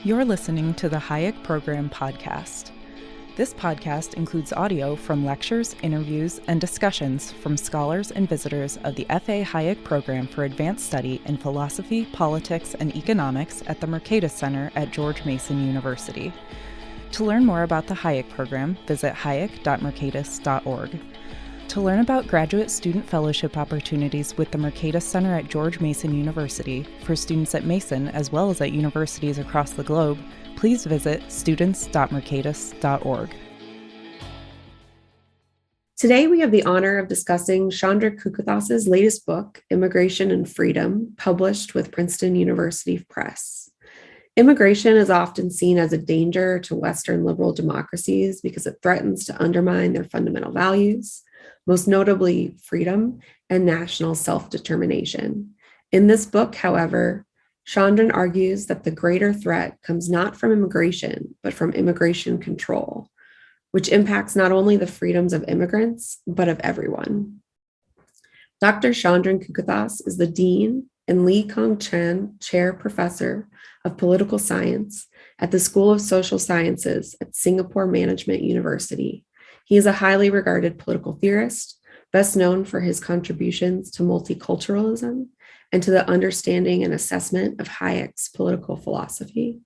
You're listening to the Hayek Program podcast. This podcast includes audio from lectures, interviews, and discussions from scholars and visitors of the F.A. Hayek Program for Advanced Study in Philosophy, Politics, and Economics at the Mercatus Center at George Mason University. To learn more about the Hayek Program, visit hayek.mercatus.org. To learn about graduate student fellowship opportunities with the Mercatus Center at George Mason University for students at Mason as well as at universities across the globe, please visit students.mercatus.org. Today, we have the honor of discussing Chandra Kukathas's latest book, Immigration and Freedom, published with Princeton University Press. Immigration is often seen as a danger to Western liberal democracies because it threatens to undermine their fundamental values, most notably freedom and national self-determination. In this book, however, Chandran argues that the greater threat comes not from immigration, but from immigration control, which impacts not only the freedoms of immigrants, but of everyone. Dr. Chandran Kukathas is the Dean and Lee Kong Chan Chair Professor of Political Science at the School of Social Sciences at Singapore Management University. He is a highly regarded political theorist, best known for his contributions to multiculturalism and to the understanding and assessment of Hayek's political philosophy.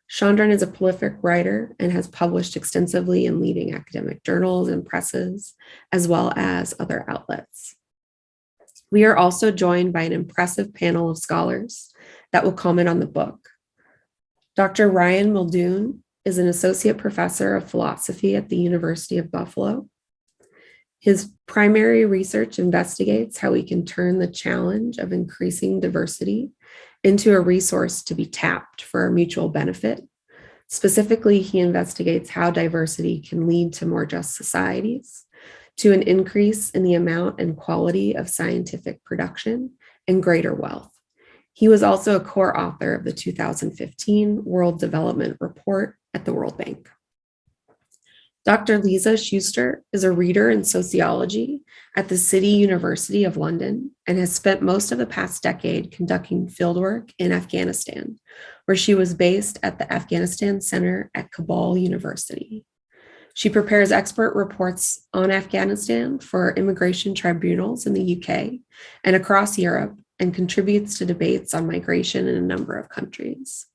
Chandran is a prolific writer and has published extensively in leading academic journals and presses, as well as other outlets. We are also joined by an impressive panel of scholars that will comment on the book. Dr. Ryan Muldoon is an associate professor of philosophy at the University of Buffalo. His primary research investigates how we can turn the challenge of increasing diversity into a resource to be tapped for our mutual benefit. Specifically, he investigates how diversity can lead to more just societies, to an increase in the amount and quality of scientific production, and greater wealth. He was also a core author of the 2015 World Development Report at the World Bank. Dr. Liza Schuster is a reader in sociology at the City University of London and has spent most of the past decade conducting fieldwork in Afghanistan, where she was based at the Afghanistan Center at Kabul University. She prepares expert reports on Afghanistan for immigration tribunals in the UK and across Europe and contributes to debates on migration in a number of countries.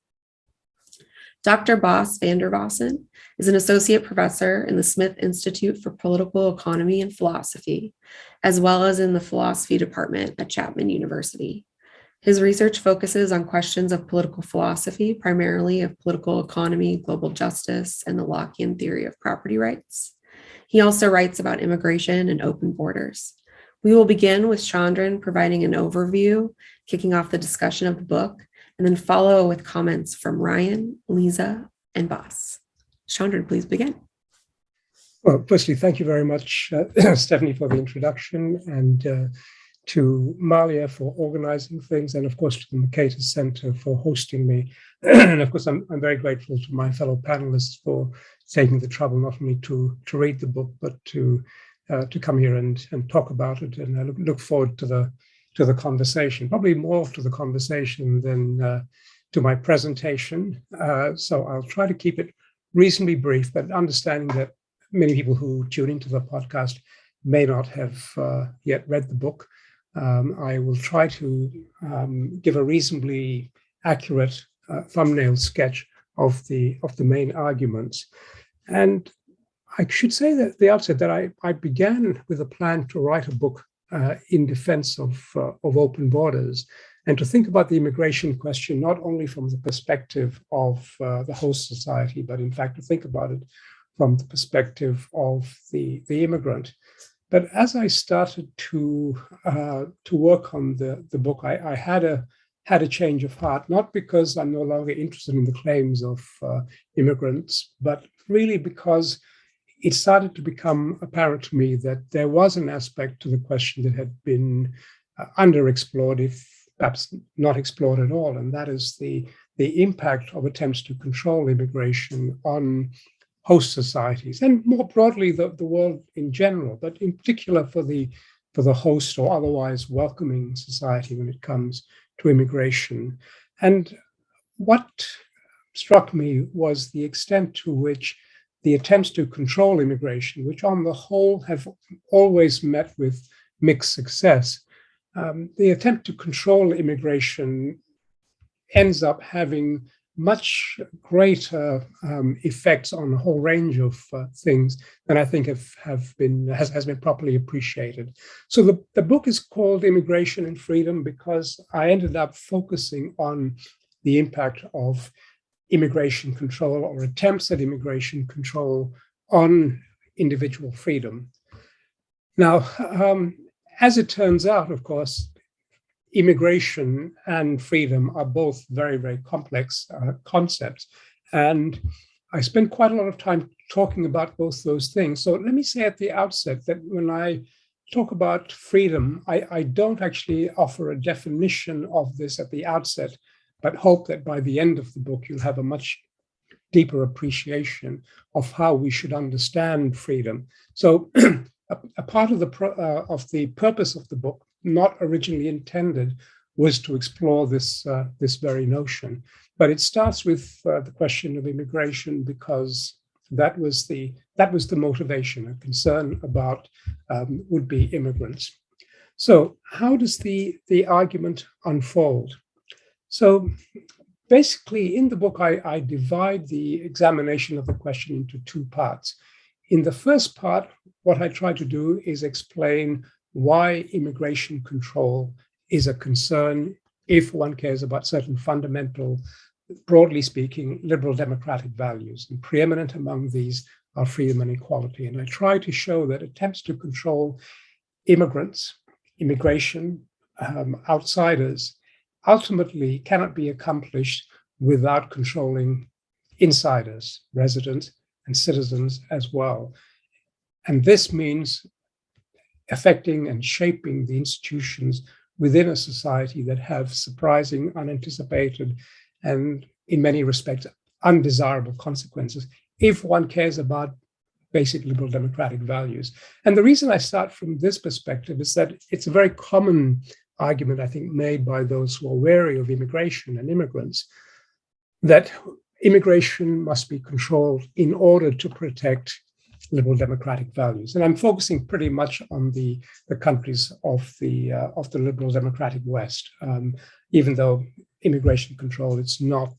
Dr. Bas van der Vossen is an associate professor in the Smith Institute for Political Economy and Philosophy, as well as in the philosophy department at Chapman University. His research focuses on questions of political philosophy, primarily of political economy, global justice, and the Lockean theory of property rights. He also writes about immigration and open borders. We will begin with Chandran providing an overview, kicking off the discussion of the book, and then follow with comments from Ryan, Liza, and Bas. Chandran, please begin. Well, firstly, thank you very much, Stephanie, for the introduction, and to Malia for organizing things, and of course to the Mercatus Center for hosting me. And of course, I'm very grateful to my fellow panelists for taking the trouble not only to read the book, but to come here and talk about it. And I look forward to the conversation, probably more to the conversation than to my presentation. So I'll try to keep it reasonably brief, but understanding that many people who tune into the podcast may not have yet read the book. I will try to give a reasonably accurate thumbnail sketch of the main arguments. And I should say that at the outset that I began with a plan to write a book in defense of open borders, and to think about the immigration question not only from the perspective of the host society, but in fact to think about it from the perspective of the immigrant. But as I started to work on the book, I had a change of heart, not because I'm no longer interested in the claims of immigrants, but really because it started to become apparent to me that there was an aspect to the question that had been underexplored, if perhaps not explored at all, and that is the impact of attempts to control immigration on host societies, and more broadly the world in general, but in particular for the host or otherwise welcoming society when it comes to immigration. And what struck me was the extent to which the attempts to control immigration, which on the whole have always met with mixed success, the attempt to control immigration ends up having much greater effects on a whole range of things than I think has been properly appreciated. So the book is called Immigration and Freedom because I ended up focusing on the impact of immigration control or attempts at immigration control on individual freedom. Now, as it turns out, of course, immigration and freedom are both very, very complex concepts. And I spent quite a lot of time talking about both those things. So let me say at the outset that when I talk about freedom, I don't actually offer a definition of this at the outset, but hope that by the end of the book, you'll have a much deeper appreciation of how we should understand freedom. So a part of the purpose of the book, not originally intended, was to explore this very notion. But it starts with the question of immigration because that was the motivation, a concern about would-be immigrants. So how does the argument unfold? So basically, in the book, I divide the examination of the question into two parts. In the first part, what I try to do is explain why immigration control is a concern if one cares about certain fundamental, broadly speaking, liberal democratic values. And preeminent among these are freedom and equality. And I try to show that attempts to control immigrants, immigration, outsiders, ultimately cannot be accomplished without controlling insiders, residents, and citizens as well. And this means affecting and shaping the institutions within a society that have surprising, unanticipated, and in many respects, undesirable consequences if one cares about basic liberal democratic values. And the reason I start from this perspective is that it's a very common argument, I think, made by those who are wary of immigration and immigrants, that immigration must be controlled in order to protect liberal democratic values. And I'm focusing pretty much on the countries of the liberal democratic West, even though immigration control is not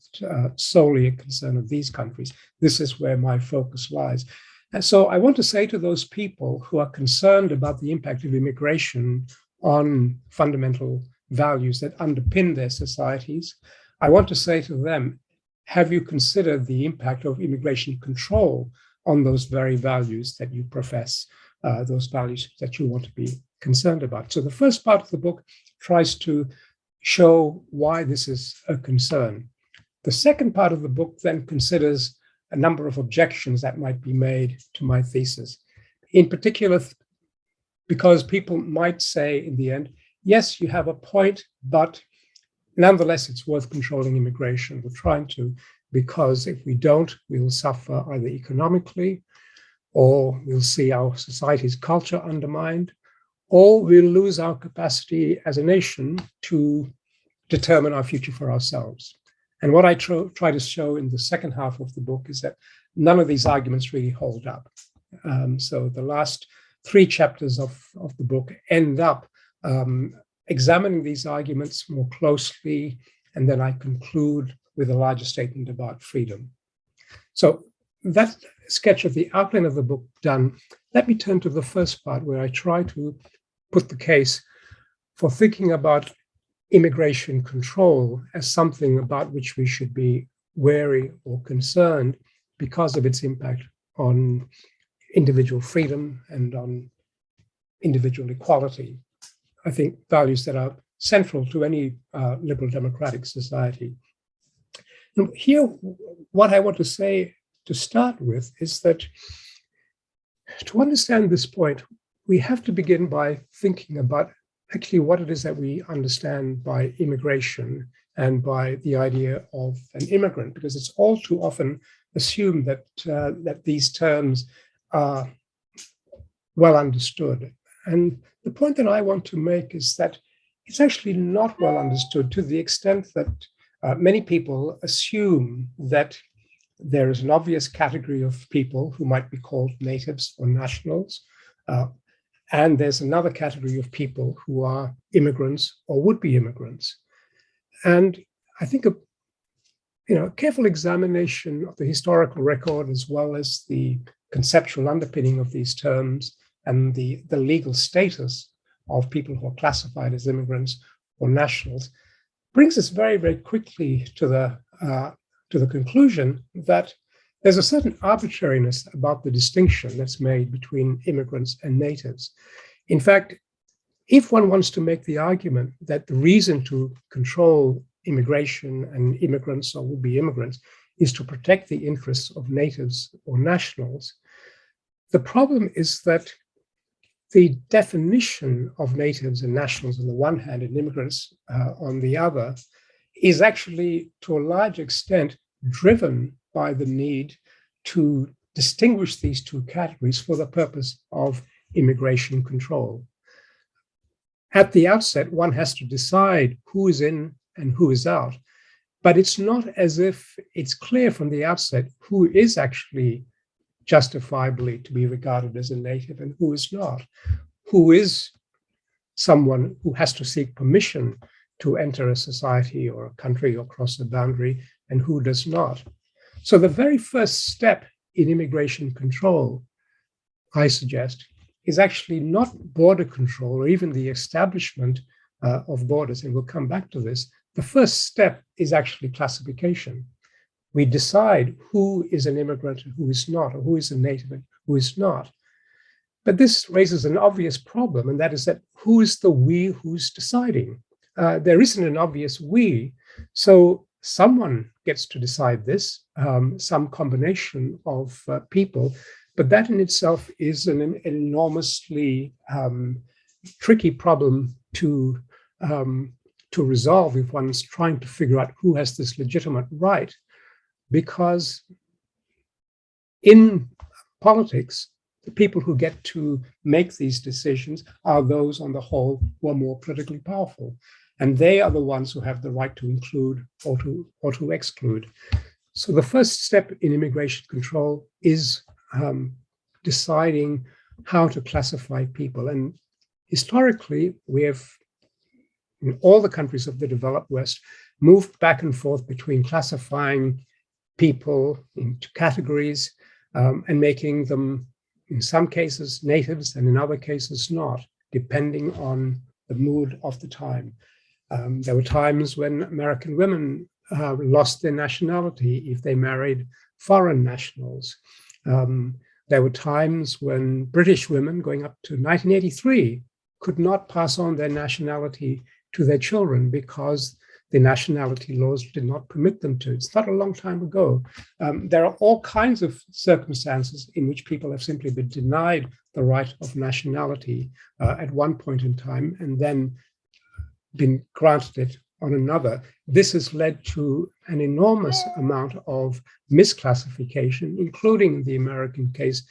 solely a concern of these countries. This is where my focus lies. And so I want to say to those people who are concerned about the impact of immigration on fundamental values that underpin their societies, I want to say to them, have you considered the impact of immigration control on those very values that you profess, those values that you want to be concerned about? So the first part of the book tries to show why this is a concern. The second part of the book then considers a number of objections that might be made to my thesis. In particular, because people might say in the end, yes, you have a point, but nonetheless, it's worth controlling immigration. We're trying to, because if we don't, we will suffer either economically, or we'll see our society's culture undermined, or we'll lose our capacity as a nation to determine our future for ourselves. And what I try to show in the second half of the book is that none of these arguments really hold up. So the last 3 chapters of the book end up examining these arguments more closely, and then I conclude with a larger statement about freedom. So that sketch of the outline of the book done, let me turn to the first part where I try to put the case for thinking about immigration control as something about which we should be wary or concerned because of its impact on individual freedom and on individual equality. I think values that are central to any liberal democratic society. And here, what I want to say to start with is that to understand this point, we have to begin by thinking about actually what it is that we understand by immigration and by the idea of an immigrant, because it's all too often assumed that that these terms are well understood. And the point that I want to make is that it's actually not well understood to the extent that many people assume that there is an obvious category of people who might be called natives or nationals, and there's another category of people who are immigrants or would-be immigrants. And I think a careful examination of the historical record, as well as the conceptual underpinning of these terms and the legal status of people who are classified as immigrants or nationals, brings us very, very quickly to the conclusion that there's a certain arbitrariness about the distinction that's made between immigrants and natives. In fact, if one wants to make the argument that the reason to control immigration and immigrants or would-be immigrants is to protect the interests of natives or nationals, the problem is that the definition of natives and nationals on the one hand and immigrants on the other is actually, to a large extent, driven by the need to distinguish these two categories for the purpose of immigration control. At the outset, one has to decide who is in and who is out, but it's not as if it's clear from the outset who is actually justifiably to be regarded as a native and who is not, who is someone who has to seek permission to enter a society or a country or cross a boundary, and who does not. So the very first step in immigration control, I suggest, is actually not border control or even the establishment of borders, and we'll come back to this. The first step is actually classification. We decide who is an immigrant and who is not, or who is a native and who is not. But this raises an obvious problem, and that is that who is the we who's deciding? There isn't an obvious we, so someone gets to decide this, some combination of people, but that in itself is an enormously tricky problem to resolve if one's trying to figure out who has this legitimate right, because in politics, the people who get to make these decisions are those on the whole who are more politically powerful. And they are the ones who have the right to include or to exclude. So the first step in immigration control is deciding how to classify people. And historically, we have, in all the countries of the developed West, moved back and forth between classifying people into categories and making them, in some cases, natives and in other cases not, depending on the mood of the time. There were times when American women lost their nationality if they married foreign nationals. There were times when British women, going up to 1983, could not pass on their nationality to their children because the nationality laws did not permit them to. It's not a long time ago. There are all kinds of circumstances in which people have simply been denied the right of nationality at one point in time and then been granted it on another. This has led to an enormous amount of misclassification, including in the American case,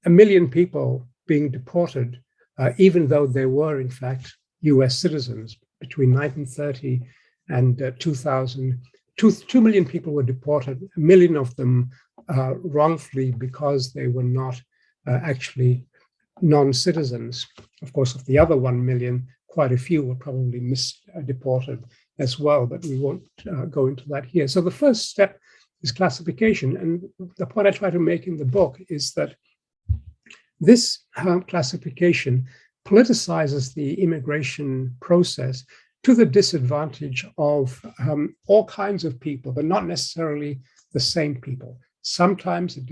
1 million people being deported, even though they were in fact US citizens. Between 1930 and 2000, 2 million people were deported, 1 million of them wrongfully because they were not actually non-citizens. Of course, of the other 1 million, quite a few were probably deported as well, but we won't go into that here. So the first step is classification. And the point I try to make in the book is that this classification politicizes the immigration process to the disadvantage of all kinds of people, but not necessarily the same people. Sometimes it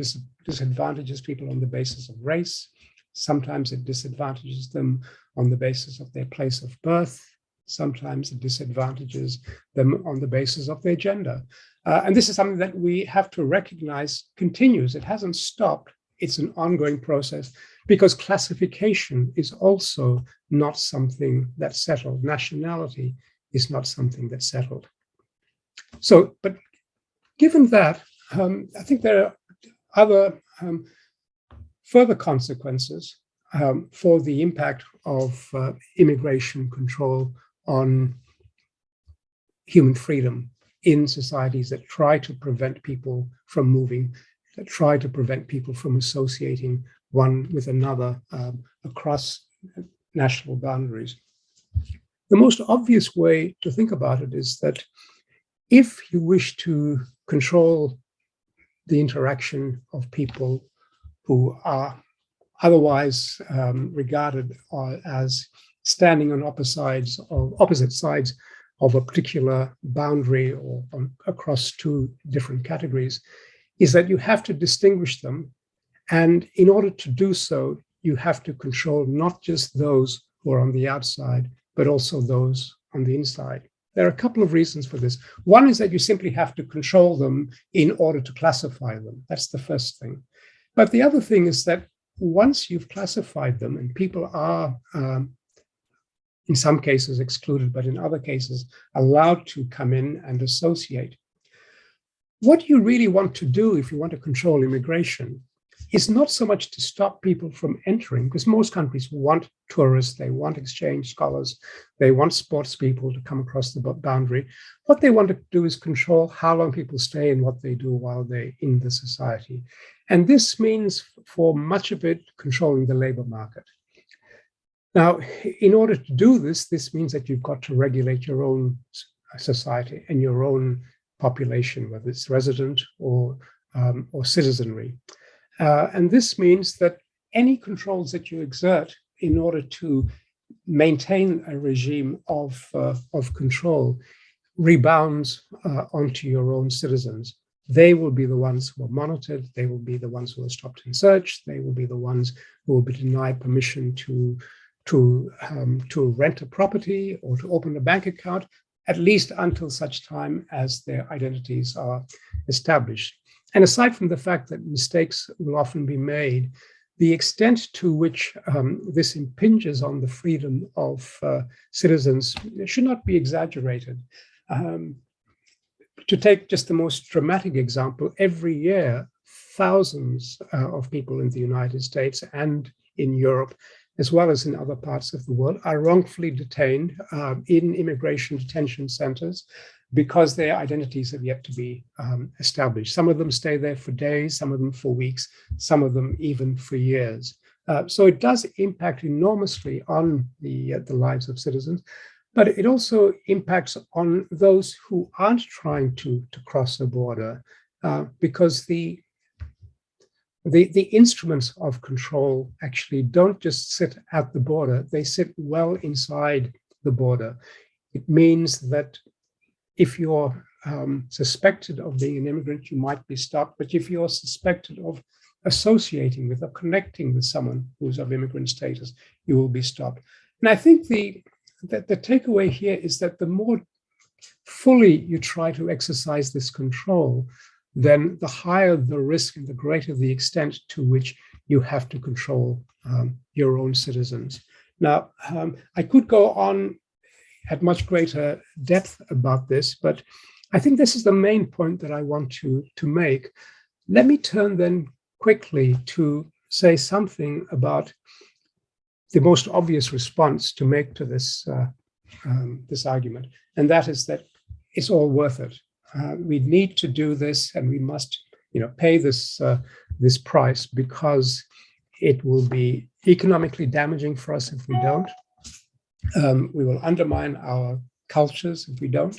disadvantages people on the basis of race. Sometimes it disadvantages them on the basis of their place of birth. Sometimes it disadvantages them on the basis of their gender. And this is something that we have to recognize continues. It hasn't stopped. It's an ongoing process because classification is also not something that's settled. Nationality is not something that's settled. So, but given that, I think there are other further consequences for the impact of immigration control on human freedom in societies that try to prevent people from moving, that try to prevent people from associating one with another across national boundaries. The most obvious way to think about it is that if you wish to control the interaction of people who are otherwise regarded as standing on opposite sides of a particular boundary or across two different categories, is that you have to distinguish them. And in order to do so, you have to control not just those who are on the outside, but also those on the inside. There are a couple of reasons for this. One is that you simply have to control them in order to classify them. That's the first thing. But the other thing is that once you've classified them, and people are, in some cases excluded, but in other cases allowed to come in and associate, what you really want to do if you want to control immigration is not so much to stop people from entering, because most countries want tourists, they want exchange scholars, they want sports people to come across the boundary. What they want to do is control how long people stay and what they do while they're in the society. And this means, for much of it, controlling the labor market. Now, in order to do this, this means that you've got to regulate your own society and your own population, whether it's resident or citizenry. And this means that any controls that you exert in order to maintain a regime of control rebounds onto your own citizens. They will be the ones who are monitored. They will be the ones who are stopped and searched. They will be the ones who will be denied permission to rent a property or to open a bank account, at least until such time as their identities are established. And aside from the fact that mistakes will often be made, the extent to which this impinges on the freedom of citizens should not be exaggerated. To take just the most dramatic example, every year, thousands of people in the United States and in Europe, as well as in other parts of the world, are wrongfully detained in immigration detention centers because their identities have yet to be established. Some of them stay there for days, some of them for weeks, some of them even for years. So it does impact enormously on the lives of citizens, but it also impacts on those who aren't trying to cross a border because the instruments of control actually don't just sit at the border, they sit well inside the border. It means that if you're suspected of being an immigrant, you might be stopped. But if you're suspected of associating with or connecting with someone who's of immigrant status, you will be stopped. And I think the takeaway here is that the more fully you try to exercise this control, then the higher the risk and the greater the extent to which you have to control your own citizens. Now, I could go on at much greater depth about this, but I think this is the main point that I want to make. Let me turn then quickly to say something about the most obvious response to make to this argument, and that is that it's all worth it. We need to do this, and we must, pay this price because it will be economically damaging for us if we don't. We will undermine our cultures if we don't.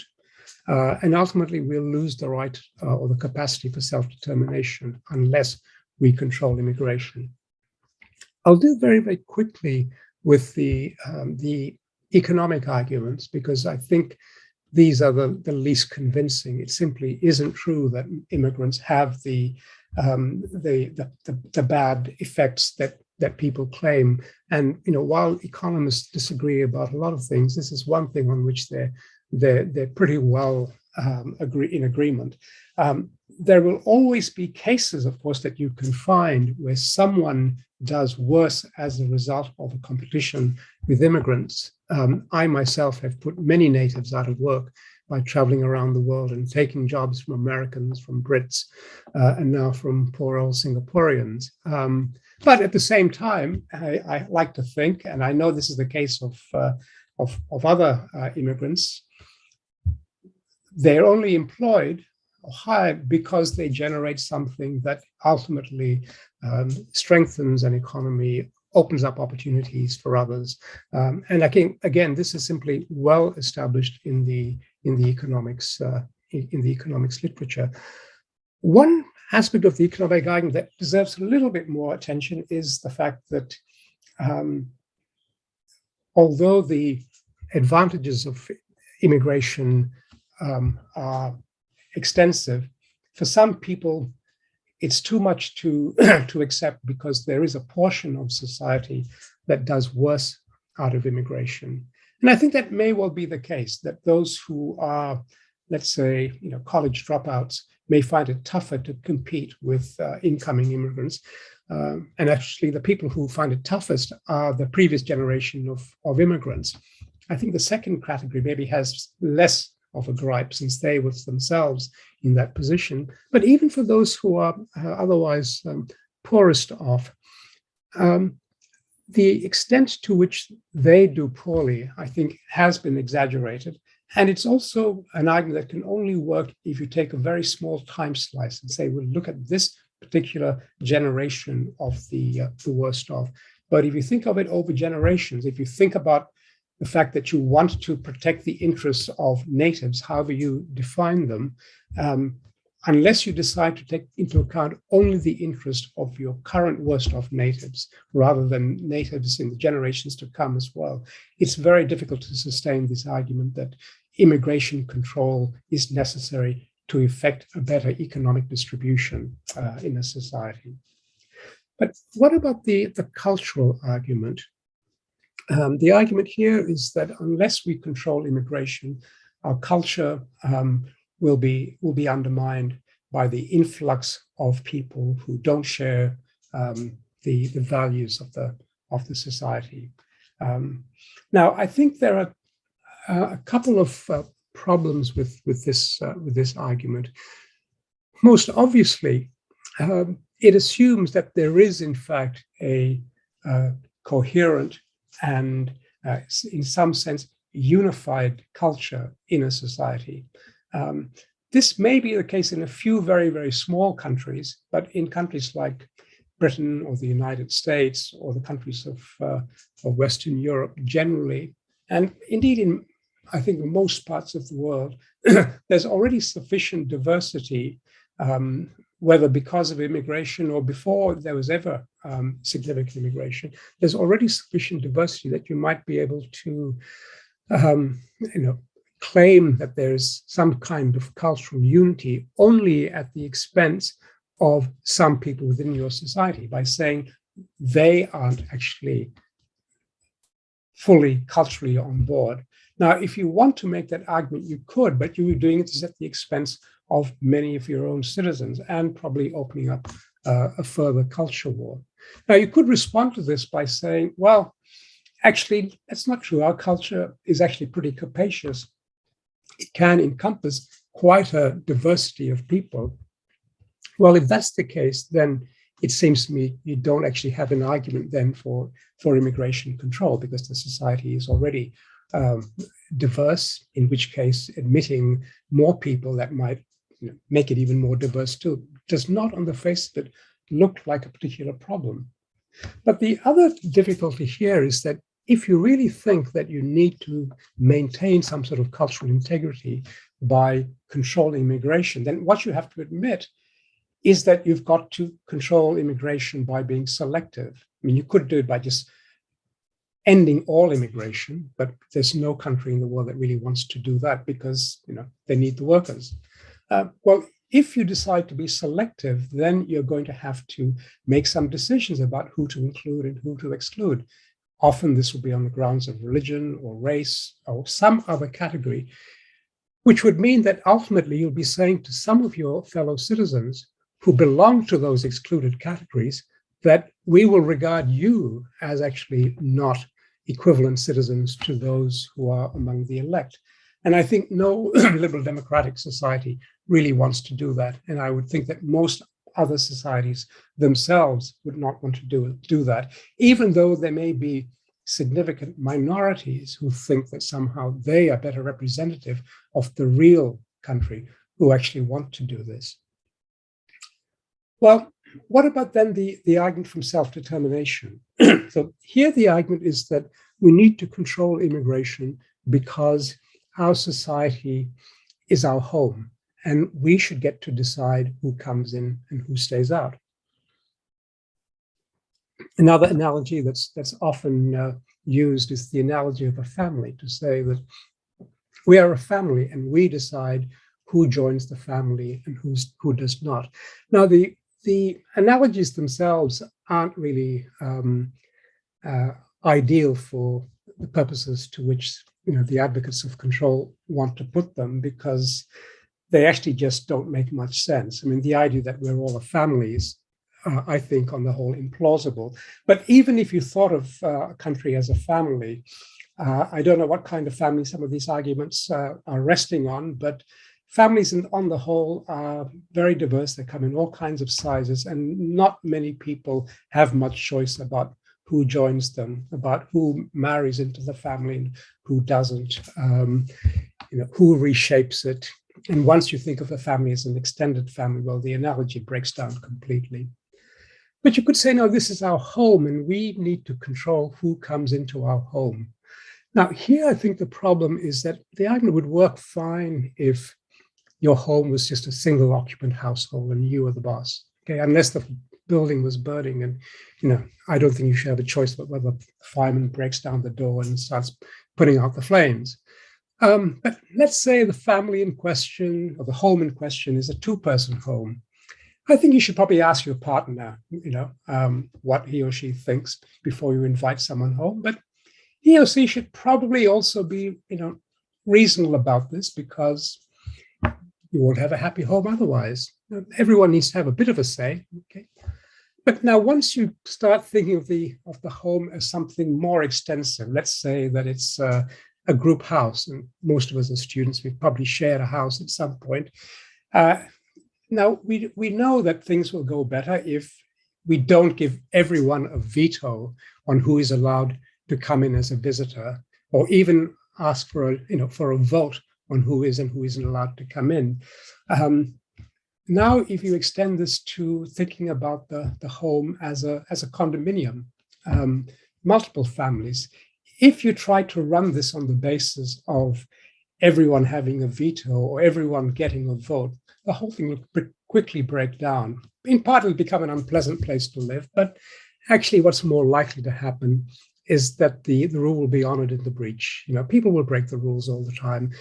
And ultimately, we'll lose the right or the capacity for self-determination unless we control immigration. I'll do very, very quickly with the economic arguments because I think these are the least convincing. It simply isn't true that immigrants have the bad effects that people claim. And while economists disagree about a lot of things, this is one thing on which they're pretty well in agreement. There will always be cases, of course, that you can find where someone does worse as a result of a competition with immigrants. I myself have put many natives out of work by traveling around the world and taking jobs from Americans, from Brits, and now from poor old Singaporeans. But at the same time, I like to think, and I know this is the case of other immigrants, they're only employed or hired because they generate something that ultimately strengthens an economy, opens up opportunities for others. And I think, again, this is simply well established in the economics literature. One aspect of the economic argument that deserves a little bit more attention is the fact that although the advantages of immigration are extensive, for some people it's too much to accept, because there is a portion of society that does worse out of immigration. And I think that may well be the case, that those who are, let's say, college dropouts may find it tougher to compete with incoming immigrants. And actually, the people who find it toughest are the previous generation of immigrants. I think the second category maybe has less of a gripe, since they were themselves in that position. But even for those who are otherwise poorest off, the extent to which they do poorly, I think, has been exaggerated. And it's also an argument that can only work if you take a very small time slice and say, well, look at this particular generation of the worst off. But if you think of it over generations, if you think about the fact that you want to protect the interests of natives, however you define them, unless you decide to take into account only the interest of your current worst off natives, rather than natives in the generations to come as well, it's very difficult to sustain this argument that immigration control is necessary to effect a better economic distribution in a society. But what about the cultural argument? The argument here is that unless we control immigration, our culture will be undermined by the influx of people who don't share the values of the society. Now, I think there are a couple of problems with this argument. Most obviously, it assumes that there is, in fact, a coherent and, in some sense, unified culture in a society. This may be the case in a few very, very small countries, but in countries like Britain or the United States or the countries of Western Europe generally, and indeed in, I think, most parts of the world, there's already sufficient diversity, whether because of immigration or before there was ever significant immigration. There's already sufficient diversity that you might be able to, claim that there's some kind of cultural unity only at the expense of some people within your society, by saying they aren't actually fully culturally on board. Now, if you want to make that argument, you could, but you were doing it at the expense of many of your own citizens and probably opening up a further culture war. Now, you could respond to this by saying, well, actually, that's not true. Our culture is actually pretty capacious. It can encompass quite a diversity of people. Well, if that's the case, then it seems to me you don't actually have an argument then for immigration control, because the society is already diverse, in which case admitting more people that might make it even more diverse too does not, on the face of it, look like a particular problem. But the other difficulty here is that if you really think that you need to maintain some sort of cultural integrity by controlling immigration, then what you have to admit is that you've got to control immigration by being selective. I mean, you could do it by just ending all immigration, but there's no country in the world that really wants to do that, because they need the workers. Well, if you decide to be selective, then you're going to have to make some decisions about who to include and who to exclude. Often this will be on the grounds of religion or race or some other category, which would mean that ultimately you'll be saying to some of your fellow citizens who belong to those excluded categories that we will regard you as actually not equivalent citizens to those who are among the elect. And I think no liberal democratic society really wants to do that. And I would think that most other societies themselves would not want to do that, even though there may be significant minorities who think that somehow they are better representative of the real country who actually want to do this. Well, what about then the argument from self-determination? So here the argument is that we need to control immigration because our society is our home, and we should get to decide who comes in and who stays out. Another analogy that's often used is the analogy of a family, to say that we are a family and we decide who joins the family and who does not. Now, the analogies themselves aren't really ideal for the purposes to which the advocates of control want to put them, because they actually just don't make much sense. I mean, the idea that we're all a family is, I think, on the whole, implausible. But even if you thought of a country as a family, I don't know what kind of family some of these arguments are resting on, but families on the whole are very diverse. They come in all kinds of sizes, and not many people have much choice about who joins them, about who marries into the family and who doesn't, who reshapes it. And once you think of a family as an extended family, well, the analogy breaks down completely. But you could say, no, this is our home, and we need to control who comes into our home. Now, here, I think the problem is that the argument would work fine if your home was just a single occupant household and you were the boss, okay? Unless the building was burning, and I don't think you should have a choice about whether the fireman breaks down the door and starts putting out the flames. But let's say the family in question, or the home in question, is a two-person home. I think you should probably ask your partner, what he or she thinks before you invite someone home. But he or she should probably also be, reasonable about this, because you won't have a happy home otherwise. Everyone needs to have a bit of a say, okay? But now, once you start thinking of the home as something more extensive, let's say that it's a group house, and most of us as students, we've probably shared a house at some point. Now, we know that things will go better if we don't give everyone a veto on who is allowed to come in as a visitor, or even ask for a vote on who is and who isn't allowed to come in. Now, if you extend this to thinking about the home as a condominium, multiple families, if you try to run this on the basis of everyone having a veto or everyone getting a vote, the whole thing will quickly break down. In part, it'll become an unpleasant place to live, but actually what's more likely to happen is that the rule will be honored in the breach. People will break the rules all the time.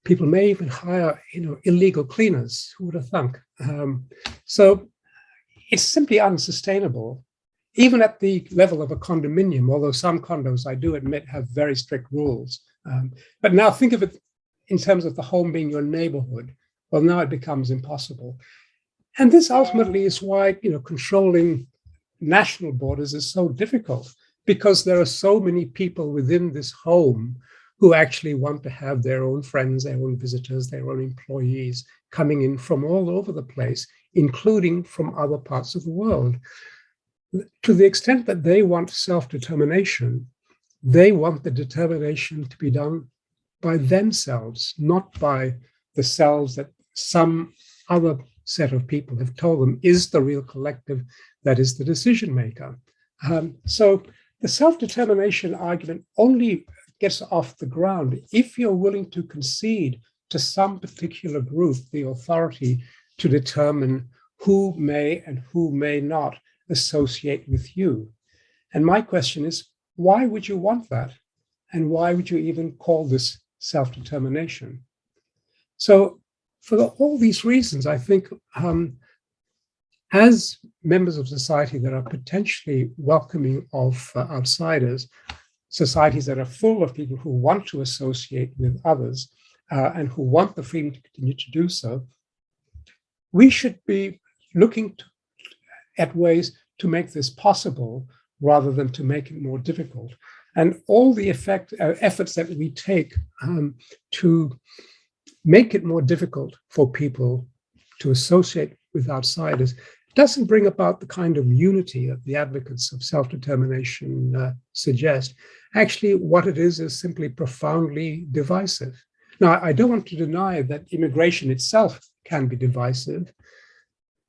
People may even hire, illegal cleaners. Who would have thunk? So it's simply unsustainable, even at the level of a condominium, although some condos, I do admit, have very strict rules. But now think of it in terms of the home being your neighborhood. Well, now it becomes impossible. And this ultimately is why, controlling national borders is so difficult, because there are so many people within this home who actually want to have their own friends, their own visitors, their own employees coming in from all over the place, including from other parts of the world. To the extent that they want self-determination, they want the determination to be done by themselves, not by the selves that some other set of people have told them is the real collective that is the decision maker. So the self-determination argument only gets off the ground if you're willing to concede to some particular group the authority to determine who may and who may not associate with you. And my question is, why would you want that? And why would you even call this self-determination? So for all these reasons, I think as members of society that are potentially welcoming of outsiders, societies that are full of people who want to associate with others and who want the freedom to continue to do so, we should be looking at ways to make this possible rather than to make it more difficult. And all the efforts that we take to make it more difficult for people to associate with outsiders doesn't bring about the kind of unity that the advocates of self-determination suggest. Actually, what it is simply profoundly divisive. Now, I don't want to deny that immigration itself can be divisive,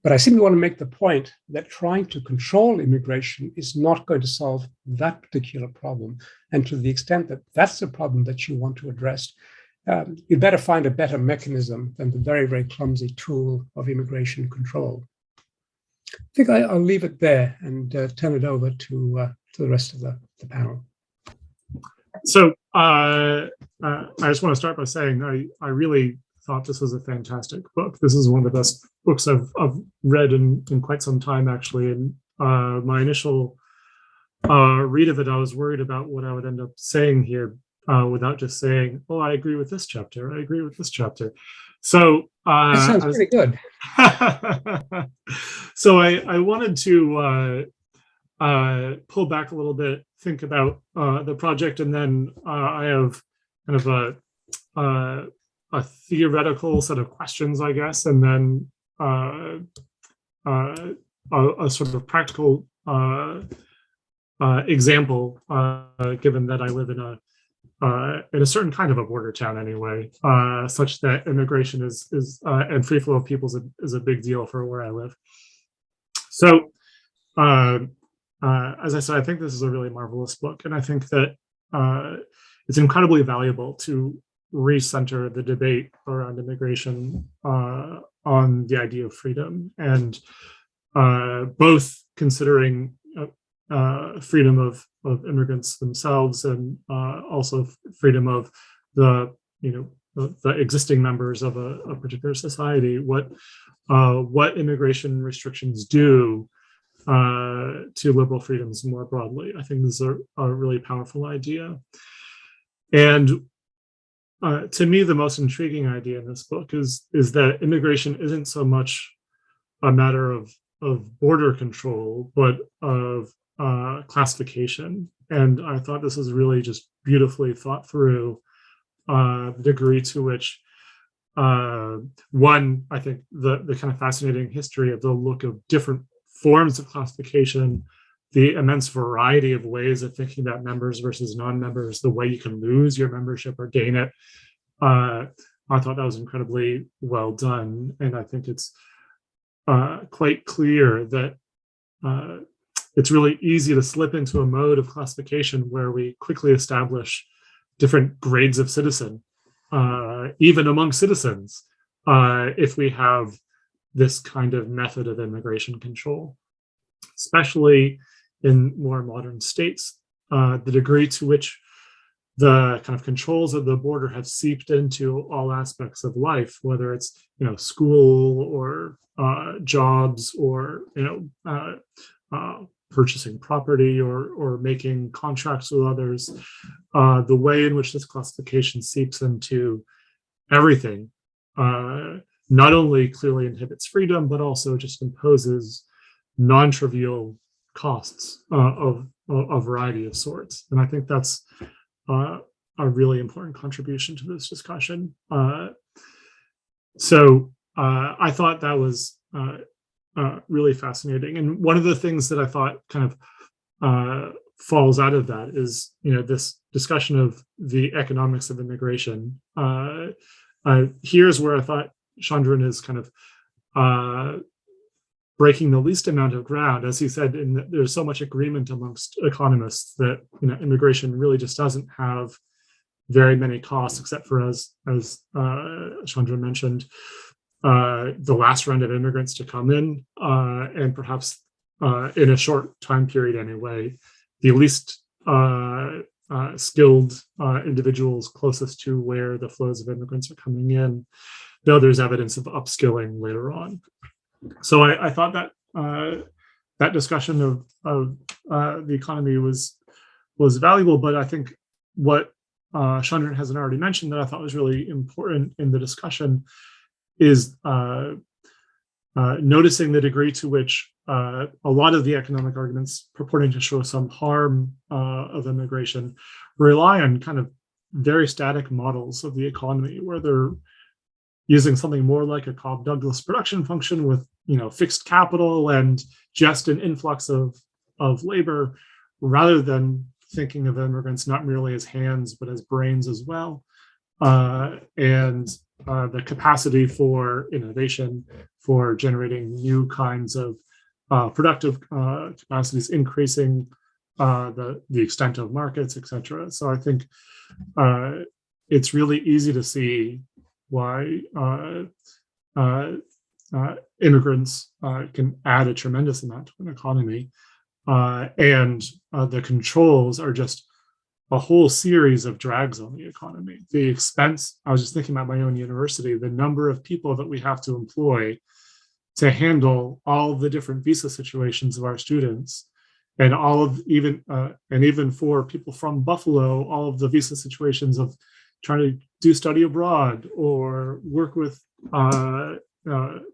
but I simply want to make the point that trying to control immigration is not going to solve that particular problem. And to the extent that that's the problem that you want to address, you'd better find a better mechanism than the very, very clumsy tool of immigration control. I think I'll leave it there and turn it over to the rest of the panel. So I just want to start by saying I really thought this was a fantastic book. This is one of the best books I've read in quite some time, actually. And my initial read of it, I was worried about what I would end up saying here without just saying, oh, I agree with this chapter. I agree with this chapter. So that sounds pretty good. So I wanted to pull back a little bit, think about the project, and then I have kind of a theoretical set of questions, I guess, and then a sort of practical example, given that I live in a certain kind of a border town anyway, such that immigration is and free flow of peoples is a big deal for where I live. So, as I said, I think this is a really marvelous book, and I think that it's incredibly valuable to recenter the debate around immigration on the idea of freedom, and both considering freedom of immigrants themselves and also freedom of the existing members of a particular society. What immigration restrictions do to liberal freedoms more broadly. I think this is a really powerful idea. And to me, the most intriguing idea in this book is that immigration isn't so much a matter of border control, but of classification. And I thought this was really just beautifully thought through, the degree to which one, I think the kind of fascinating history of the look of different forms of classification, the immense variety of ways of thinking about members versus non-members, the way you can lose your membership or gain it. I thought that was incredibly well done. And I think it's quite clear that it's really easy to slip into a mode of classification where we quickly establish different grades of citizen, even among citizens, if we have this kind of method of immigration control, especially in more modern states. The degree to which the kind of controls of the border have seeped into all aspects of life, whether it's school or jobs or purchasing property or making contracts with others, the way in which this classification seeps into everything not only clearly inhibits freedom, but also just imposes non-trivial costs of a variety of sorts. And I think that's a really important contribution to this discussion. So I thought that was really fascinating. And one of the things that I thought kind of falls out of that is, this discussion of the economics of immigration. Here's where I thought Chandran is kind of breaking the least amount of ground. As he said, there's so much agreement amongst economists that immigration really just doesn't have very many costs, except for, as Chandran mentioned, the last round of immigrants to come in, and perhaps in a short time period anyway, the least skilled individuals closest to where the flows of immigrants are coming in, though there's evidence of upskilling later on. So I thought that that discussion of the economy was valuable, but I think what Chandran hasn't already mentioned that I thought was really important in the discussion is noticing the degree to which a lot of the economic arguments purporting to show some harm of immigration rely on kind of very static models of the economy, where they're using something more like a Cobb-Douglas production function with fixed capital and just an influx of labor, rather than thinking of immigrants not merely as hands but as brains as well. and the capacity for innovation, for generating new kinds of productive capacities, increasing the extent of markets, etc. So I think it's really easy to see why immigrants can add a tremendous amount to an economy, and the controls are just a whole series of drags on the economy. The expense, I was just thinking about my own university, the number of people that we have to employ to handle all of the different visa situations of our students, and all of even for people from Buffalo, all of the visa situations of trying to do study abroad or work with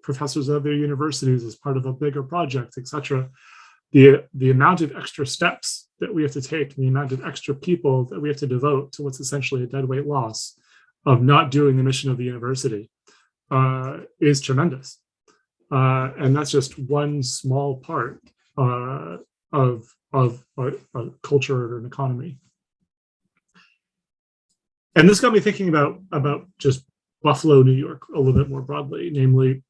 professors of their universities as part of a bigger project, etc. The amount of extra steps that we have to take, and the amount of extra people that we have to devote to what's essentially a deadweight loss of not doing the mission of the university is tremendous. And that's just one small part of a culture or an economy. And this got me thinking about just Buffalo, New York, a little bit more broadly. Namely,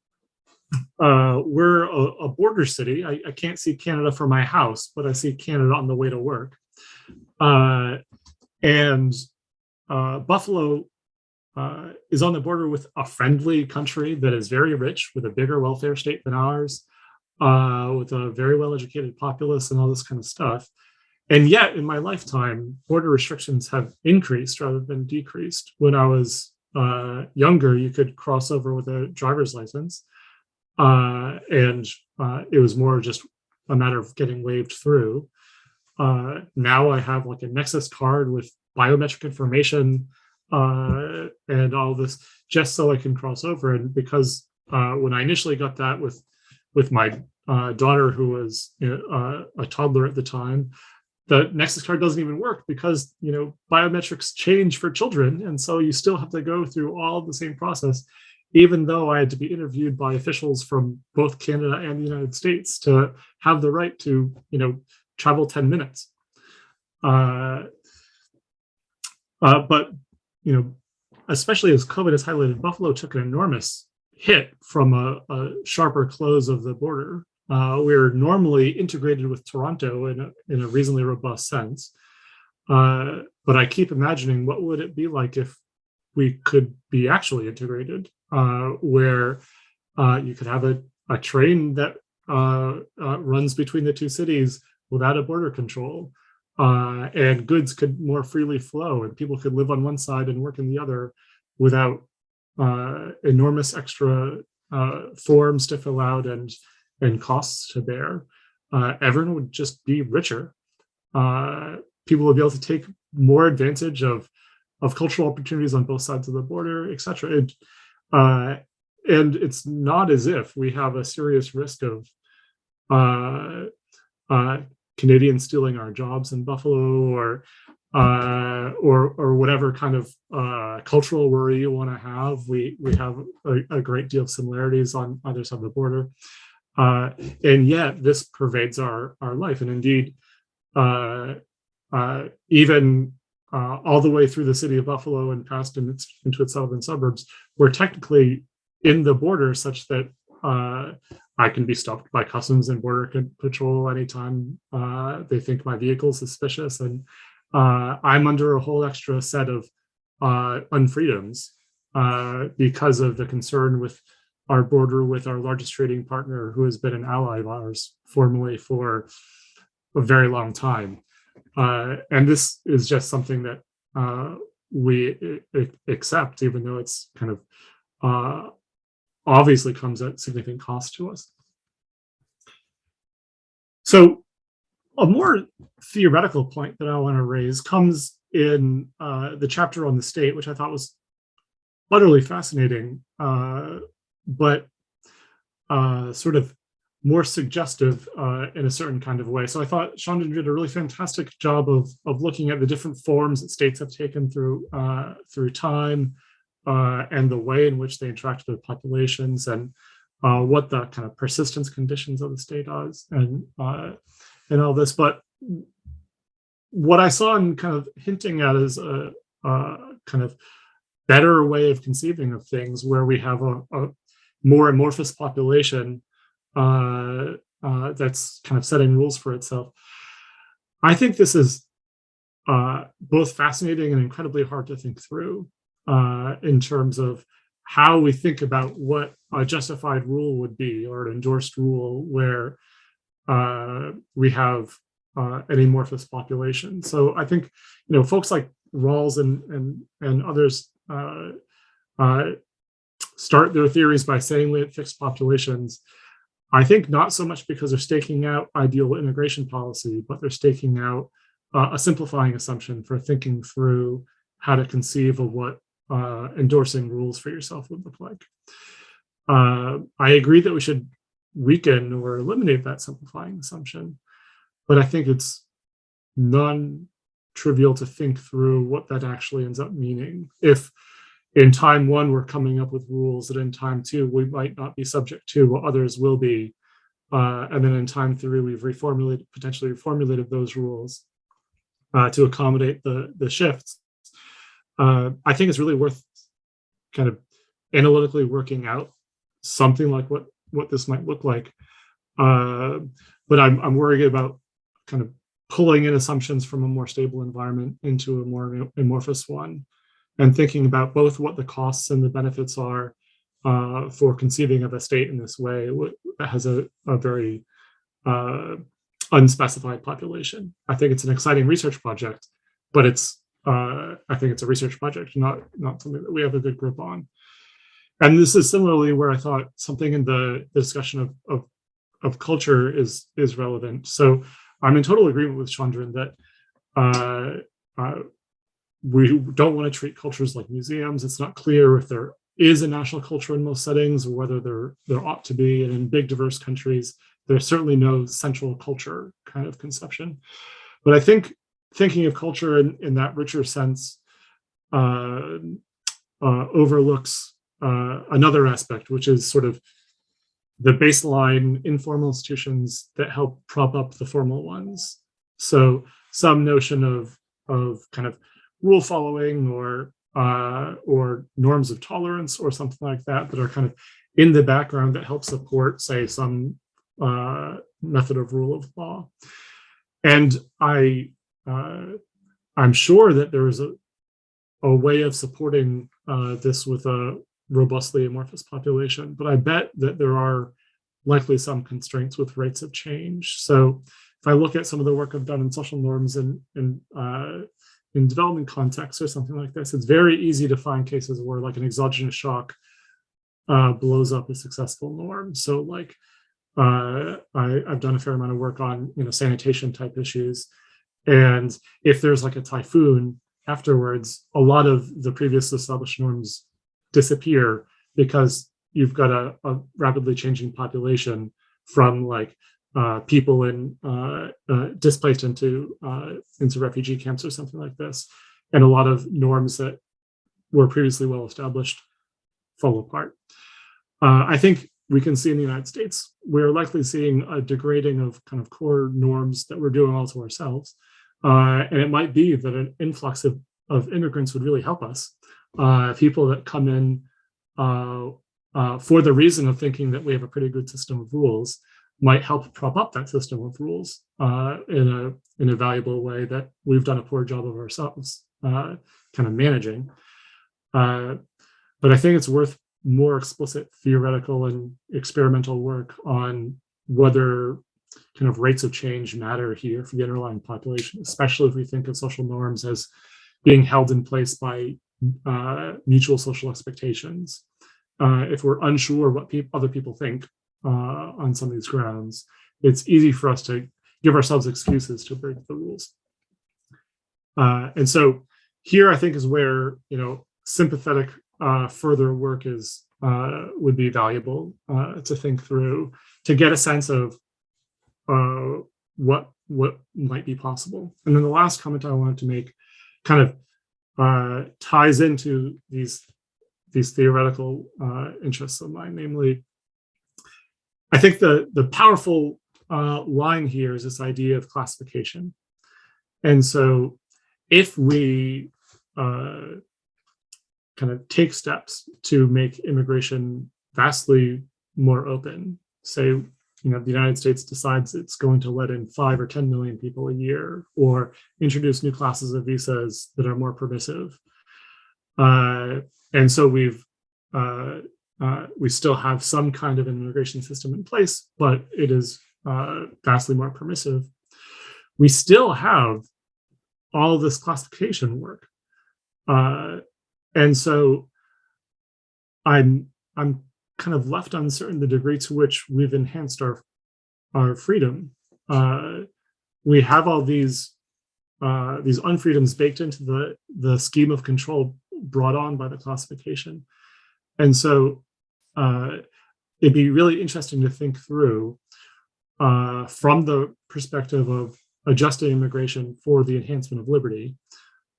we're a border city. I can't see Canada from my house, but I see Canada on the way to work. And Buffalo is on the border with a friendly country that is very rich, with a bigger welfare state than ours, with a very well-educated populace and all this kind of stuff. And yet, in my lifetime, border restrictions have increased rather than decreased. When I was younger, you could cross over with a driver's license, and it was more just a matter of getting waved through. Now I have like a Nexus card with biometric information and all this, just so I can cross over. And because when I initially got that with my daughter, who was a toddler at the time, the Nexus card doesn't even work because biometrics change for children, and so you still have to go through all the same process, even though I had to be interviewed by officials from both Canada and the United States to have the right to travel 10 minutes. But especially as COVID has highlighted, Buffalo took an enormous hit from a sharper close of the border. We're normally integrated with Toronto in a reasonably robust sense. But I keep imagining, what would it be like if we could be actually integrated, where you could have a train that runs between the two cities without a border control, and goods could more freely flow, and people could live on one side and work in the other without enormous extra forms to fill out and costs to bear. Everyone would just be richer. People would be able to take more advantage of cultural opportunities on both sides of the border, etc. And it's not as if we have a serious risk of Canadians stealing our jobs in Buffalo, or whatever kind of cultural worry you want to have. We have a great deal of similarities on either side of the border. And yet this pervades our life. And indeed, even all the way through the city of Buffalo and past into its southern suburbs, we're technically in the border, such that I can be stopped by Customs and Border Patrol anytime they think my vehicle is suspicious. And I'm under a whole extra set of unfreedoms because of the concern with our border with our largest trading partner, who has been an ally of ours formally for a very long time. And this is just something that we accept, even though it's kind of obviously comes at significant cost to us. So a more theoretical point that I want to raise comes in the chapter on the state, which I thought was utterly fascinating, but sort of more suggestive in a certain kind of way. So I thought Chandra did a really fantastic job of looking at the different forms that states have taken through time, and the way in which they interact with populations, and what the kind of persistence conditions of the state is, and all this. But what I saw and kind of hinting at is a kind of better way of conceiving of things where we have a more amorphous population that's kind of setting rules for itself. I think this is both fascinating and incredibly hard to think through in terms of how we think about what a justified rule would be, or an endorsed rule where we have an amorphous population. So I think, folks like Rawls and others start their theories by saying we have fixed populations. I think not so much because they're staking out ideal immigration policy, but they're staking out a simplifying assumption for thinking through how to conceive of what endorsing rules for yourself would look like. I agree that we should weaken or eliminate that simplifying assumption, but I think it's non-trivial to think through what that actually ends up meaning. If in time one, we're coming up with rules that in time two, we might not be subject to, what others will be. And then in time three, we've potentially reformulated those rules to accommodate the shifts. I think it's really worth kind of analytically working out something like what this might look like. But I'm worried about kind of pulling in assumptions from a more stable environment into a more amorphous one, and thinking about both what the costs and the benefits are for conceiving of a state in this way that has a very unspecified population. I think it's an exciting research project, but I think it's a research project, not something that we have a good grip on. And this is similarly where I thought something in the discussion of culture is relevant. So I'm in total agreement with Chandran that we don't want to treat cultures like museums. It's not clear if there is a national culture in most settings or whether there ought to be. And in big, diverse countries, there's certainly no central culture kind of conception. But I think thinking of culture in that richer sense overlooks another aspect, which is sort of the baseline informal institutions that help prop up the formal ones. So some notion of kind of rule following or norms of tolerance or something like that are kind of in the background that help support, say, some method of rule of law. And I'm sure that there is a way of supporting this with a robustly amorphous population, but I bet that there are likely some constraints with rates of change. So if I look at some of the work I've done in social norms and in development contexts or something like this, it's very easy to find cases where like an exogenous shock blows up a successful norm. So like I've done a fair amount of work on sanitation type issues, and if there's like a typhoon afterwards, a lot of the previous established norms disappear because you've got a rapidly changing population from like people displaced into refugee camps or something like this, and a lot of norms that were previously well established fall apart. I think we can see in the United States, we're likely seeing a degrading of kind of core norms that we're doing all to ourselves. And it might be that an influx of immigrants would really help us. People that come in for the reason of thinking that we have a pretty good system of rules might help prop up that system of rules in a valuable way that we've done a poor job of ourselves kind of managing. But I think it's worth more explicit theoretical and experimental work on whether kind of rates of change matter here for the underlying population, especially if we think of social norms as being held in place by mutual social expectations. If we're unsure what other people think on some of these grounds, it's easy for us to give ourselves excuses to break the rules. And so here, I think, is where sympathetic further work would be valuable to think through, to get a sense of what might be possible. And then the last comment I wanted to make kind of ties into these theoretical interests of mine. Namely, I think the powerful line here is this idea of classification. And so if we kind of take steps to make immigration vastly more open. Say, the United States decides it's going to let in 5 or 10 million people a year, or introduce new classes of visas that are more permissive. And so we still have some kind of an immigration system in place, but it is vastly more permissive. We still have all this classification work. And so I'm kind of left uncertain the degree to which we've enhanced our freedom. We have all these unfreedoms baked into the scheme of control brought on by the classification. And so it'd be really interesting to think through from the perspective of adjusting immigration for the enhancement of liberty,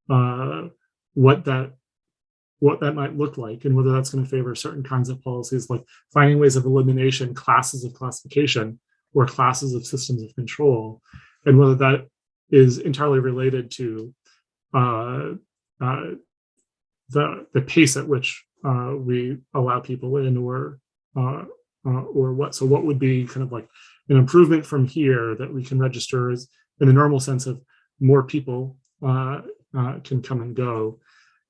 what that might look like, and whether that's going to favor certain kinds of policies, like finding ways of elimination, classes of classification, or classes of systems of control, and whether that is entirely related to the pace at which we allow people in, or what. So what would be kind of like an improvement from here that we can register as, in the normal sense of more people can come and go,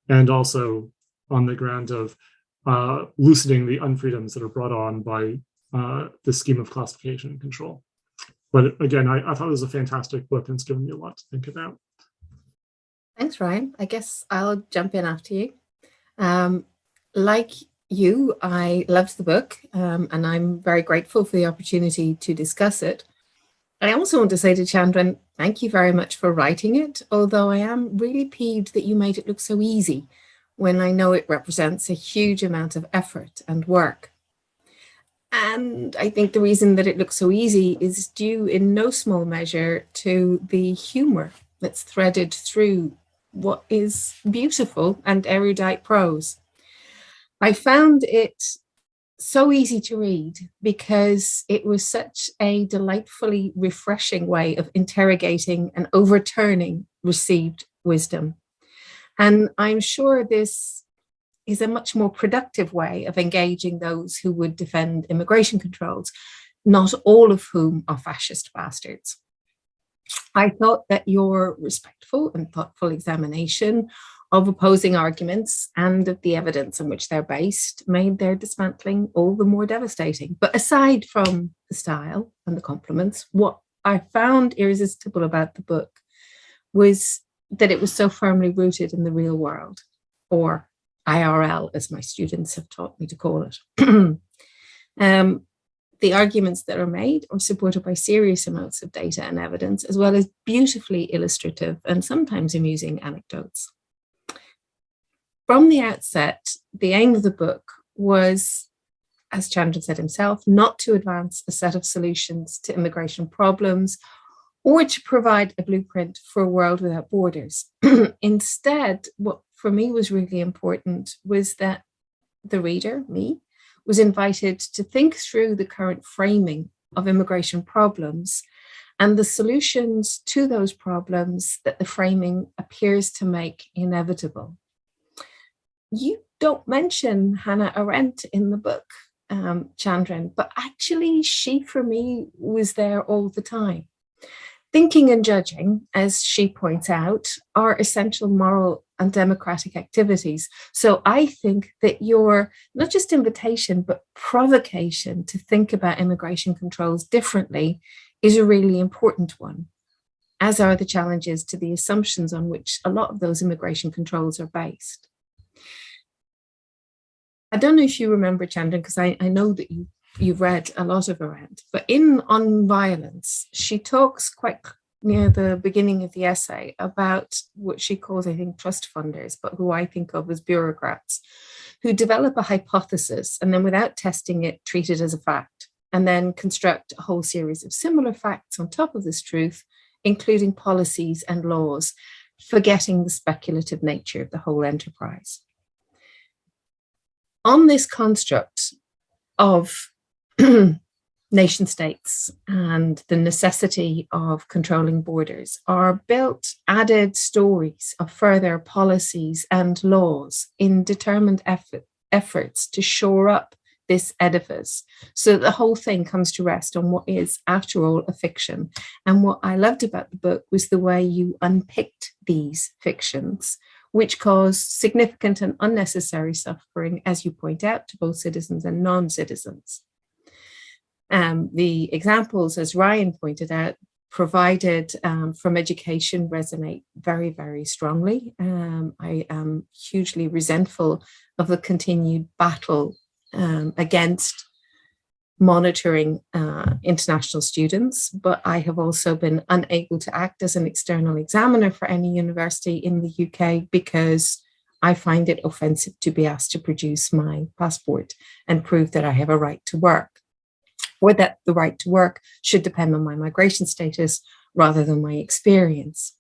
and also on the ground of loosening the unfreedoms that are brought on by the scheme of classification and control. But again, I thought it was a fantastic book, and it's given me a lot to think about. Thanks, Ryan. I guess I'll jump in after you. Like you, I loved the book, and I'm very grateful for the opportunity to discuss it. I also want to say to Chandran, thank you very much for writing it, although I am really peeved that you made it look so easy when I know it represents a huge amount of effort and work. And I think the reason that it looks so easy is due in no small measure to the humor that's threaded through what is beautiful and erudite prose. I found it so easy to read because it was such a delightfully refreshing way of interrogating and overturning received wisdom. And I'm sure this is a much more productive way of engaging those who would defend immigration controls, not all of whom are fascist bastards. I thought that your respectful and thoughtful examination of opposing arguments and of the evidence on which they're based made their dismantling all the more devastating. But aside from the style and the compliments, what I found irresistible about the book was that it was so firmly rooted in the real world, or IRL, as my students have taught me to call it. The arguments that are made are supported by serious amounts of data and evidence, as well as beautifully illustrative and sometimes amusing anecdotes. From the outset, the aim of the book was, as Chandran said himself, not to advance a set of solutions to immigration problems or to provide a blueprint for a world without borders. Instead, what for me was really important was that the reader, me, was invited to think through the current framing of immigration problems and the solutions to those problems that the framing appears to make inevitable. You don't mention Hannah Arendt in the book, Chandran, but actually she, for me, was there all the time. Thinking and judging, as she points out, are essential moral and democratic activities. So I think that your not just invitation, but provocation to think about immigration controls differently is a really important one, as are the challenges to the assumptions on which a lot of those immigration controls are based. I don't know if you remember, Chandran, because I know that you've read a lot of Arendt, but On Violence, she talks quite near the beginning of the essay about what she calls, I think, trust funders, but who I think of as bureaucrats, who develop a hypothesis and then without testing it, treat it as a fact, and then construct a whole series of similar facts on top of this truth, including policies and laws, forgetting the speculative nature of the whole enterprise. On this construct of nation states and the necessity of controlling borders are built added stories of further policies and laws in determined efforts to shore up this edifice so that the whole thing comes to rest on what is, after all, a fiction. And what I loved about the book was the way you unpicked these fictions, which cause significant and unnecessary suffering, as you point out, to both citizens and non-citizens. The examples, as Ryan pointed out, provided from education resonate very, very strongly. I am hugely resentful of the continued battle against monitoring international students, but I have also been unable to act as an external examiner for any university in the UK because I find it offensive to be asked to produce my passport and prove that I have a right to work, or that the right to work should depend on my migration status rather than my experience.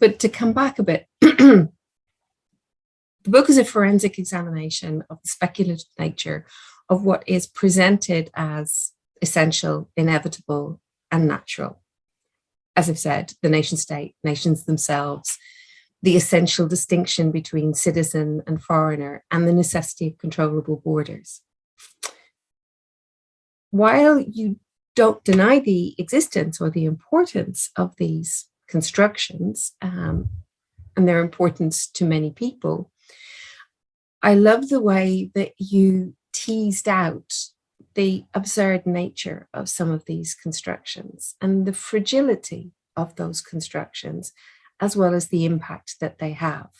But to come back a bit, the book is a forensic examination of the speculative nature of what is presented as essential, inevitable, and natural. As I've said, the nation state, nations themselves, the essential distinction between citizen and foreigner, and the necessity of controllable borders. While you don't deny the existence or the importance of these constructions and their importance to many people, I love the way that you teased out the absurd nature of some of these constructions and the fragility of those constructions, as well as the impact that they have.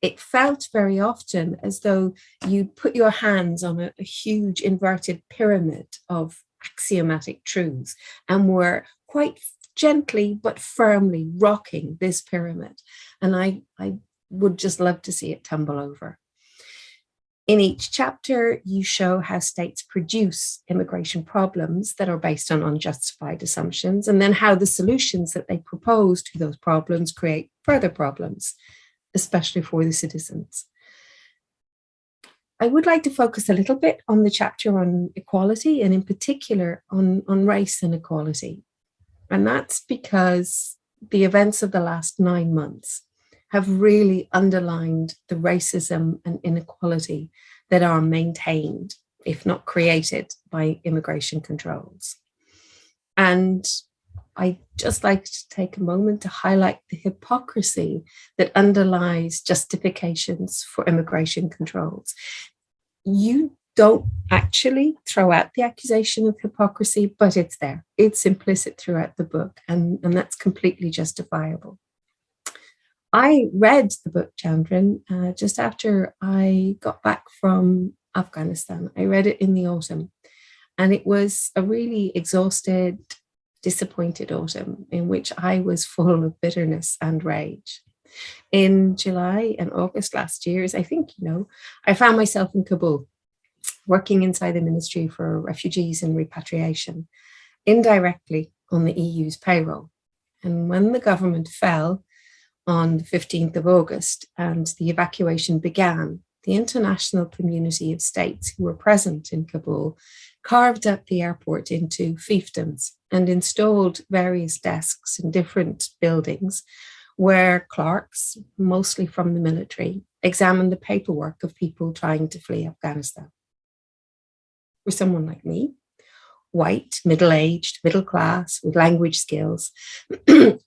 It felt very often as though you put your hands on a huge inverted pyramid of axiomatic truths and were quite gently but firmly rocking this pyramid. And I would just love to see it tumble over. In each chapter, you show how states produce immigration problems that are based on unjustified assumptions, and then how the solutions that they propose to those problems create further problems, especially for the citizens. I would like to focus a little bit on the chapter on equality, and in particular on race and equality. And that's because the events of the last 9 months have really underlined the racism and inequality that are maintained, if not created, by immigration controls. And I'd just like to take a moment to highlight the hypocrisy that underlies justifications for immigration controls. You don't actually throw out the accusation of hypocrisy, but it's there. It's implicit throughout the book, and that's completely justifiable. I read the book, Chandran, just after I got back from Afghanistan. I read it in the autumn, and it was a really exhausted, disappointed autumn in which I was full of bitterness and rage. In July and August last year, as I think you know, I found myself in Kabul, working inside the Ministry for Refugees and Repatriation, indirectly on the EU's payroll. And when the government fell on the 15th of August and the evacuation began, the international community of states who were present in Kabul carved up the airport into fiefdoms and installed various desks in different buildings where clerks, mostly from the military, examined the paperwork of people trying to flee Afghanistan. For someone like me, white, middle-aged, middle class, with language skills,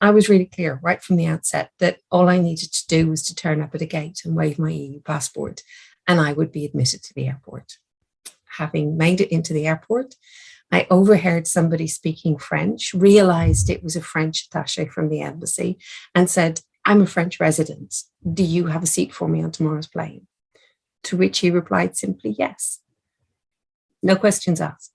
I was really clear right from the outset that all I needed to do was to turn up at a gate and wave my EU passport, and I would be admitted to the airport. Having made it into the airport, I overheard somebody speaking French, realized it was a French attaché from the embassy, and said, "I'm a French resident. Do you have a seat for me on tomorrow's plane?" To which he replied simply, "Yes." No questions asked.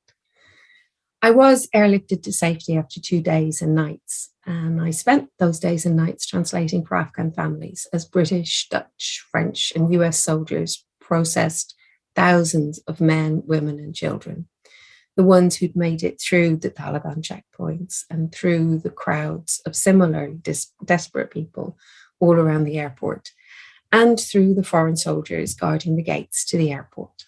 I was airlifted to safety after 2 days and nights, and I spent those days and nights translating for Afghan families as British, Dutch, French, and US soldiers processed thousands of men, women, and children, the ones who'd made it through the Taliban checkpoints and through the crowds of similarly desperate people all around the airport, and through the foreign soldiers guarding the gates to the airport.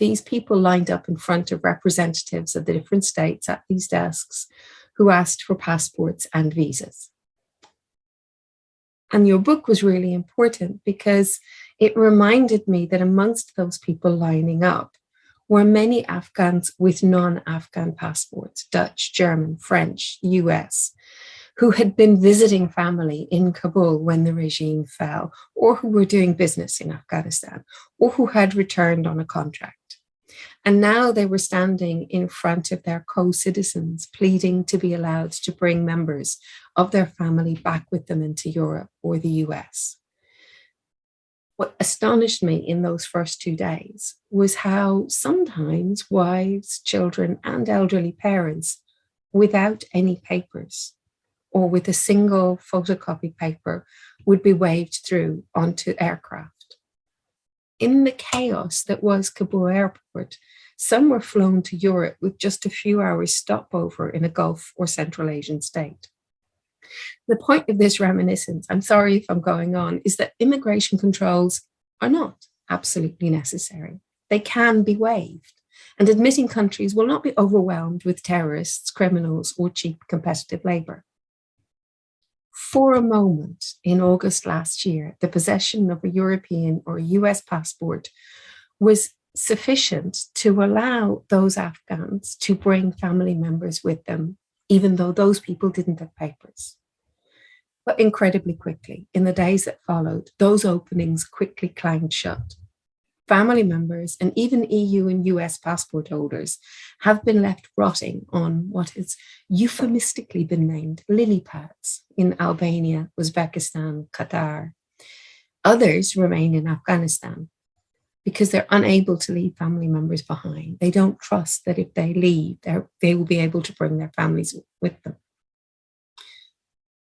these people lined up in front of representatives of the different states at these desks who asked for passports and visas. And your book was really important because it reminded me that amongst those people lining up were many Afghans with non-Afghan passports, Dutch, German, French, US, who had been visiting family in Kabul when the regime fell, or who were doing business in Afghanistan, or who had returned on a contract. And now they were standing in front of their co-citizens, pleading to be allowed to bring members of their family back with them into Europe or the US. What astonished me in those first 2 days was how sometimes wives, children, and elderly parents, without any papers or with a single photocopy paper, would be waved through onto aircraft. In the chaos that was Kabul airport, some were flown to Europe with just a few hours stopover in a Gulf or Central Asian state. The point of this reminiscence, I'm sorry if I'm going on, is that immigration controls are not absolutely necessary. They can be waived, and admitting countries will not be overwhelmed with terrorists, criminals, or cheap competitive labor. For a moment in August last year, the possession of a European or US passport was sufficient to allow those Afghans to bring family members with them, even though those people didn't have papers. But incredibly quickly, in the days that followed, those openings quickly clanged shut. Family members and even EU and US passport holders have been left rotting on what has euphemistically been named lily pads in Albania, Uzbekistan, Qatar. Others remain in Afghanistan because they're unable to leave family members behind. They don't trust that if they leave, they will be able to bring their families with them.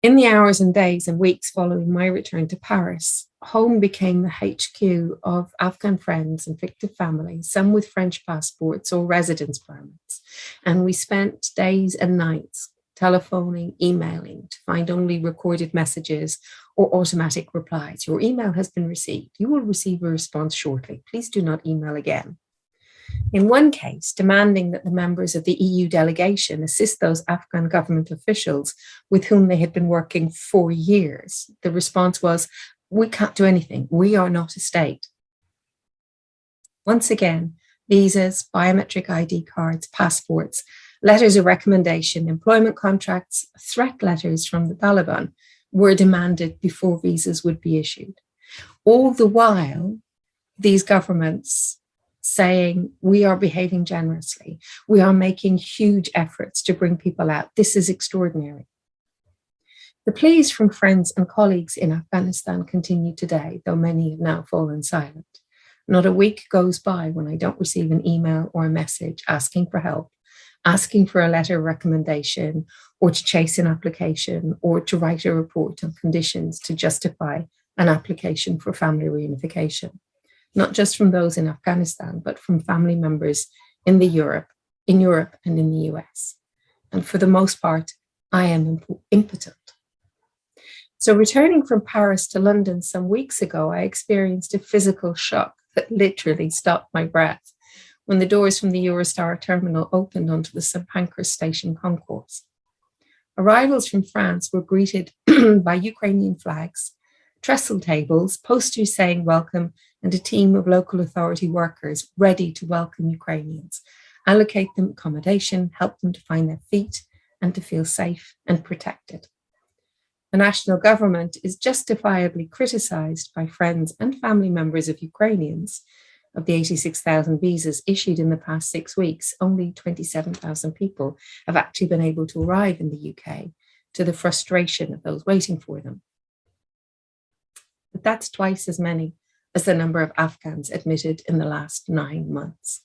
In the hours and days and weeks following my return to Paris, home became the HQ of Afghan friends and fictive families, some with French passports or residence permits. And we spent days and nights telephoning, emailing to find only recorded messages or automatic replies. Your email has been received. You will receive a response shortly. Please do not email again. In one case, demanding that the members of the EU delegation assist those Afghan government officials with whom they had been working for years, the response was, "We can't do anything. We are not a state." Once again, visas, biometric ID cards, passports, letters of recommendation, employment contracts, threat letters from the Taliban were demanded before visas would be issued. All the while, these governments saying, "We are behaving generously. We are making huge efforts to bring people out. This is extraordinary." The pleas from friends and colleagues in Afghanistan continue today, though many have now fallen silent. Not a week goes by when I don't receive an email or a message asking for help, asking for a letter of recommendation, or to chase an application, or to write a report on conditions to justify an application for family reunification. Not just from those in Afghanistan, but from family members in Europe and in the US. And for the most part, I am impotent. So returning from Paris to London some weeks ago, I experienced a physical shock that literally stopped my breath when the doors from the Eurostar terminal opened onto the St. Pancras station concourse. Arrivals from France were greeted by Ukrainian flags, trestle tables, posters saying welcome, and a team of local authority workers ready to welcome Ukrainians, allocate them accommodation, help them to find their feet, and to feel safe and protected. The national government is justifiably criticized by friends and family members of Ukrainians. Of the 86,000 visas issued in the past 6 weeks, only 27,000 people have actually been able to arrive in the UK, to the frustration of those waiting for them. But that's twice as many as the number of Afghans admitted in the last 9 months.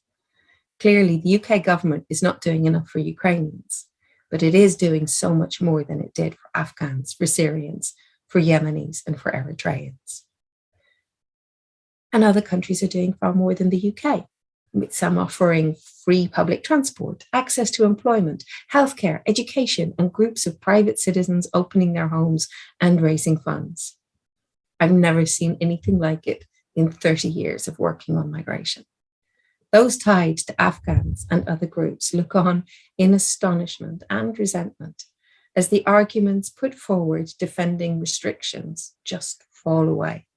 Clearly, the UK government is not doing enough for Ukrainians, but it is doing so much more than it did for Afghans, for Syrians, for Yemenis, and for Eritreans. And other countries are doing far more than the UK, with some offering free public transport, access to employment, healthcare, education, and groups of private citizens opening their homes and raising funds. I've never seen anything like it in 30 years of working on migration. those tied to Afghans and other groups look on in astonishment and resentment as the arguments put forward defending restrictions just fall away.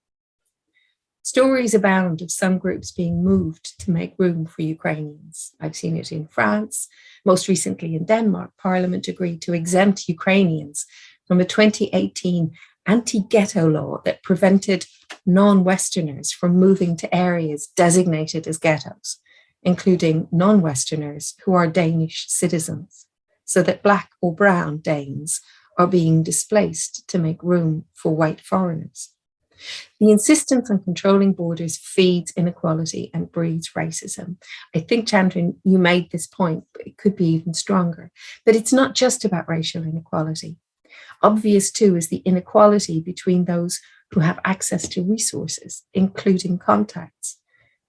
Stories abound of some groups being moved to make room for Ukrainians. I've seen it in France. Most recently in Denmark, Parliament agreed to exempt Ukrainians from a 2018 anti-ghetto law that prevented non-Westerners from moving to areas designated as ghettos, including non-Westerners who are Danish citizens, so that Black or brown Danes are being displaced to make room for white foreigners. The insistence on controlling borders feeds inequality and breeds racism. I think, Chandran, you made this point, but it could be even stronger. But it's not just about racial inequality. Obvious, too, is the inequality between those who have access to resources, including contacts.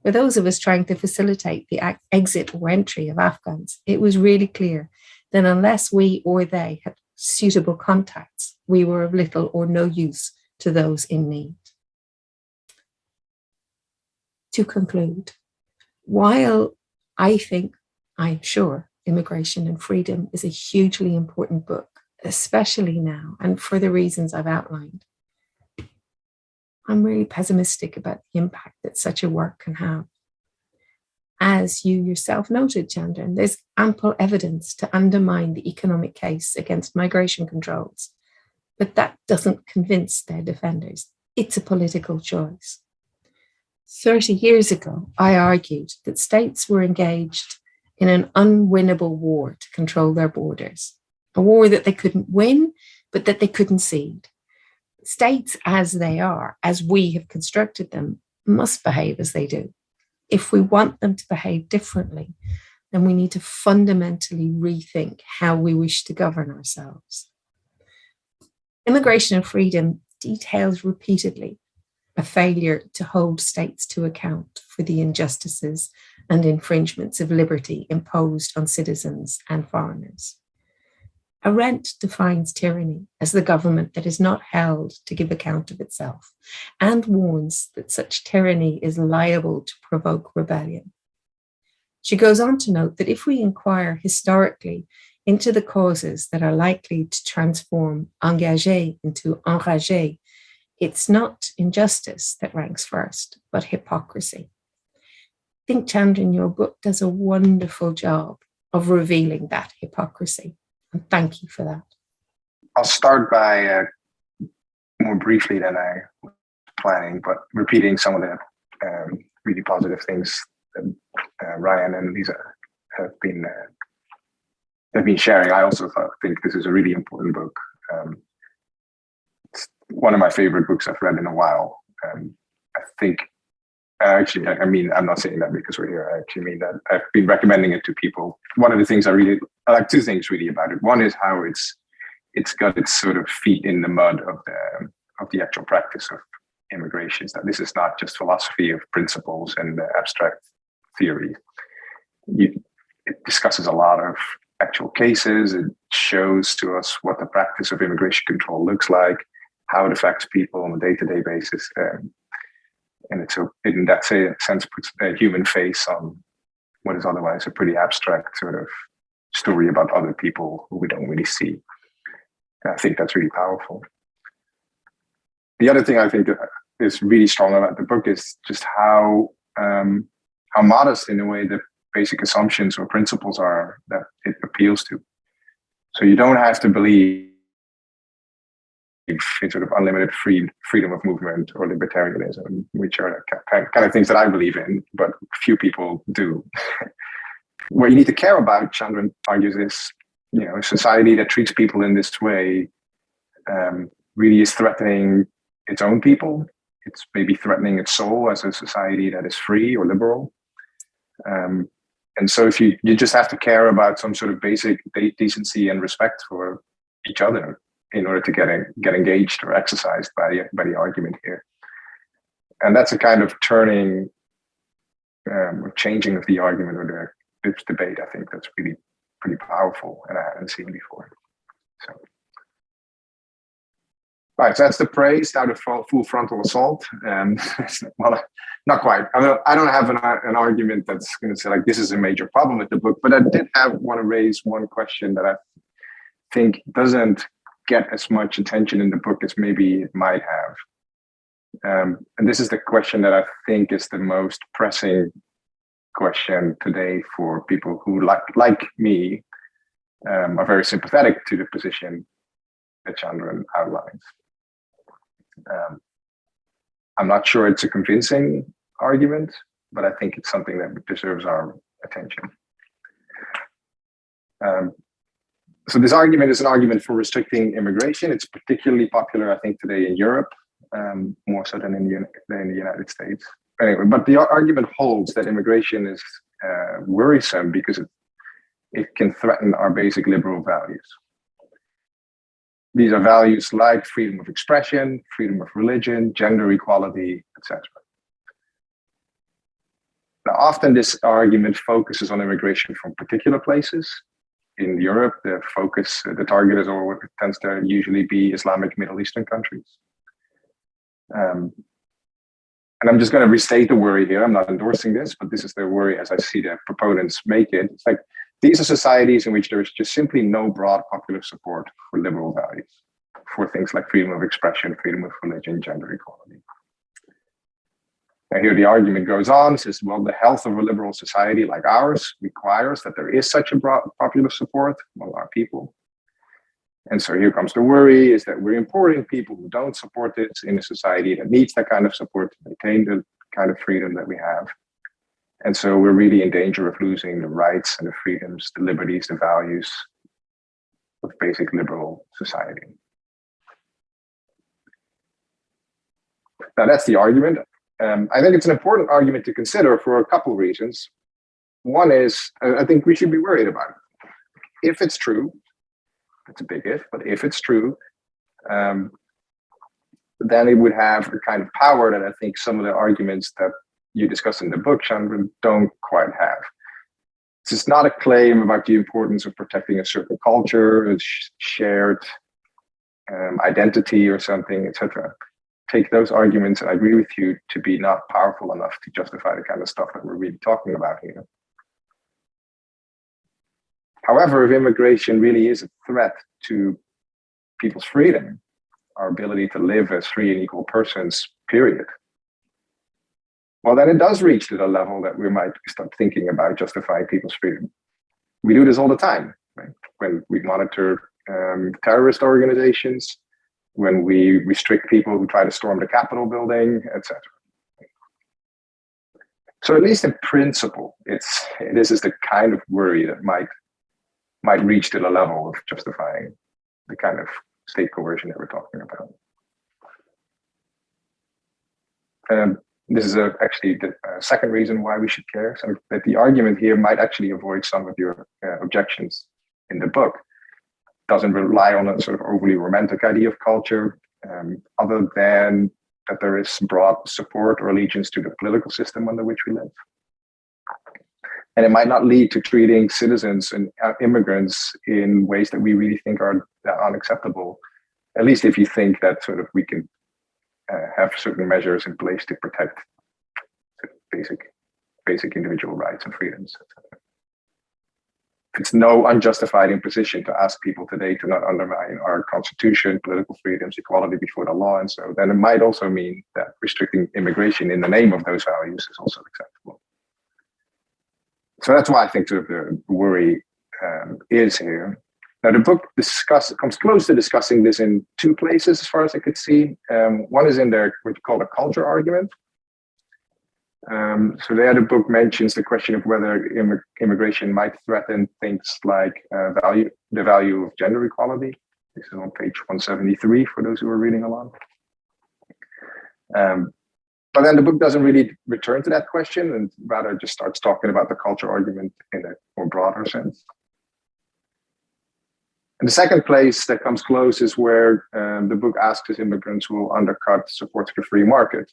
For those of us trying to facilitate the exit or entry of Afghans, it was really clear that unless we or they had suitable contacts, we were of little or no use to those in need. To conclude, while I'm sure, Immigration and Freedom is a hugely important book, especially now, and for the reasons I've outlined, I'm really pessimistic about the impact that such a work can have. As you yourself noted, Chandran, there's ample evidence to undermine the economic case against migration controls, but that doesn't convince their defenders. It's a political choice. 30 years ago, I argued that states were engaged in an unwinnable war to control their borders, a war that they couldn't win, but that they couldn't cede. States as they are, as we have constructed them, must behave as they do. If we want them to behave differently, then we need to fundamentally rethink how we wish to govern ourselves. Immigration and Freedom details repeatedly a failure to hold states to account for the injustices and infringements of liberty imposed on citizens and foreigners. Arendt defines tyranny as the government that is not held to give account of itself, and warns that such tyranny is liable to provoke rebellion. She goes on to note that if we inquire historically into the causes that are likely to transform engagé into enragé, it's not injustice that ranks first, but hypocrisy. I think, Chandran, your book does a wonderful job of revealing that hypocrisy. And thank you for that. I'll start by more briefly than I was planning, but repeating some of the really positive things that Ryan and Liza have been sharing. I also think this is a really important book. It's one of my favorite books I've read in a while. I think, actually, I mean, I'm not saying that because we're here. I actually mean that I've been recommending it to people. One of the things I like two things really about it. One is how it's got its sort of feet in the mud of the actual practice of immigration. That this is not just philosophy of principles and abstract theory. It discusses a lot of actual cases. It shows to us what the practice of immigration control looks like, how it affects people on a day-to-day basis. And it's in that sense puts a human face on what is otherwise a pretty abstract sort of story about other people who we don't really see. And I think that's really powerful. The other thing I think is really strong about the book is just how modest, in a way, the basic assumptions or principles are that it appeals to. So you don't have to believe in sort of unlimited freedom of movement or libertarianism, which are kind of things that I believe in, but few people do. What you need to care about, Chandran argues, is a society that treats people in this way really is threatening its own people. It's maybe threatening its soul as a society that is free or liberal. And so if you just have to care about some sort of basic decency and respect for each other in order to get engaged or exercised by the argument here. And that's a kind of turning or changing of the argument or this debate. I think that's really pretty powerful, and I hadn't seen before. So Right, so that's the praise. Now the full frontal assault. Well, not quite. I don't have an argument that's going to say like this is a major problem with the book, but I did want to raise one question that I think doesn't get as much attention in the book as maybe it might have. And this is the question that I think is the most pressing question today for people who, like me, are very sympathetic to the position that Chandran outlines. I'm not sure it's a convincing argument, but I think it's something that deserves our attention. So this argument is an argument for restricting immigration. It's particularly popular, I think, today in Europe, more so than in the United States. Anyway, but the argument holds that immigration is worrisome because it can threaten our basic liberal values. These are values like freedom of expression, freedom of religion, gender equality, etc. Now, often this argument focuses on immigration from particular places. In Europe, the target tends to usually be Islamic Middle Eastern countries. And I'm just going to restate the worry here. I'm not endorsing this, but this is the worry as I see the proponents make it. It's like, these are societies in which there is just simply no broad popular support for liberal values, for things like freedom of expression, freedom of religion, gender equality. Now here the argument goes on, says, well, the health of a liberal society like ours requires that there is such a broad popular support among our people. And so here comes the worry, is that we're importing people who don't support this in a society that needs that kind of support to maintain the kind of freedom that we have. And so we're really in danger of losing the rights and the freedoms, the liberties, the values of basic liberal society. Now that's the argument. I think it's an important argument to consider for a couple of reasons. One is, I think we should be worried about it. If it's true, it's a big if, but if it's true, then it would have a kind of power that I think some of the arguments that you discuss in the book, Chandran, don't quite have. This is not a claim about the importance of protecting a certain culture, a shared identity or something, etc. Take those arguments, and I agree with you, to be not powerful enough to justify the kind of stuff that we're really talking about here. However, if immigration really is a threat to people's freedom, our ability to live as free and equal persons, period, well, then it does reach to the level that we might start thinking about justifying people's freedom. We do this all the time, right? When we monitor terrorist organizations, when we restrict people who try to storm the Capitol building, etc. So at least in principle, this is the kind of worry that might reach to the level of justifying the kind of state coercion that we're talking about. This is actually the second reason why we should care. So that the argument here might actually avoid some of your objections in the book. Doesn't rely on a sort of overly romantic idea of culture, other than that there is broad support or allegiance to the political system under which we live. And it might not lead to treating citizens and immigrants in ways that we really think are unacceptable, at least if you think that sort of we can have certain measures in place to protect basic individual rights and freedoms, etc. It's no unjustified imposition to ask people today to not undermine our constitution, political freedoms, equality before the law, and so then it might also mean that restricting immigration in the name of those values is also acceptable. So that's why I think sort of the worry is here. Now, the book comes close to discussing this in two places, as far as I could see. One is in there, what you call a culture argument. So there, the book mentions the question of whether immigration might threaten things like the value of gender equality. This is on page 173 for those who are reading along. But then the book doesn't really return to that question, and rather just starts talking about the culture argument in a more broader sense. And the second place that comes close is where the book asks if immigrants will undercut support for the free market.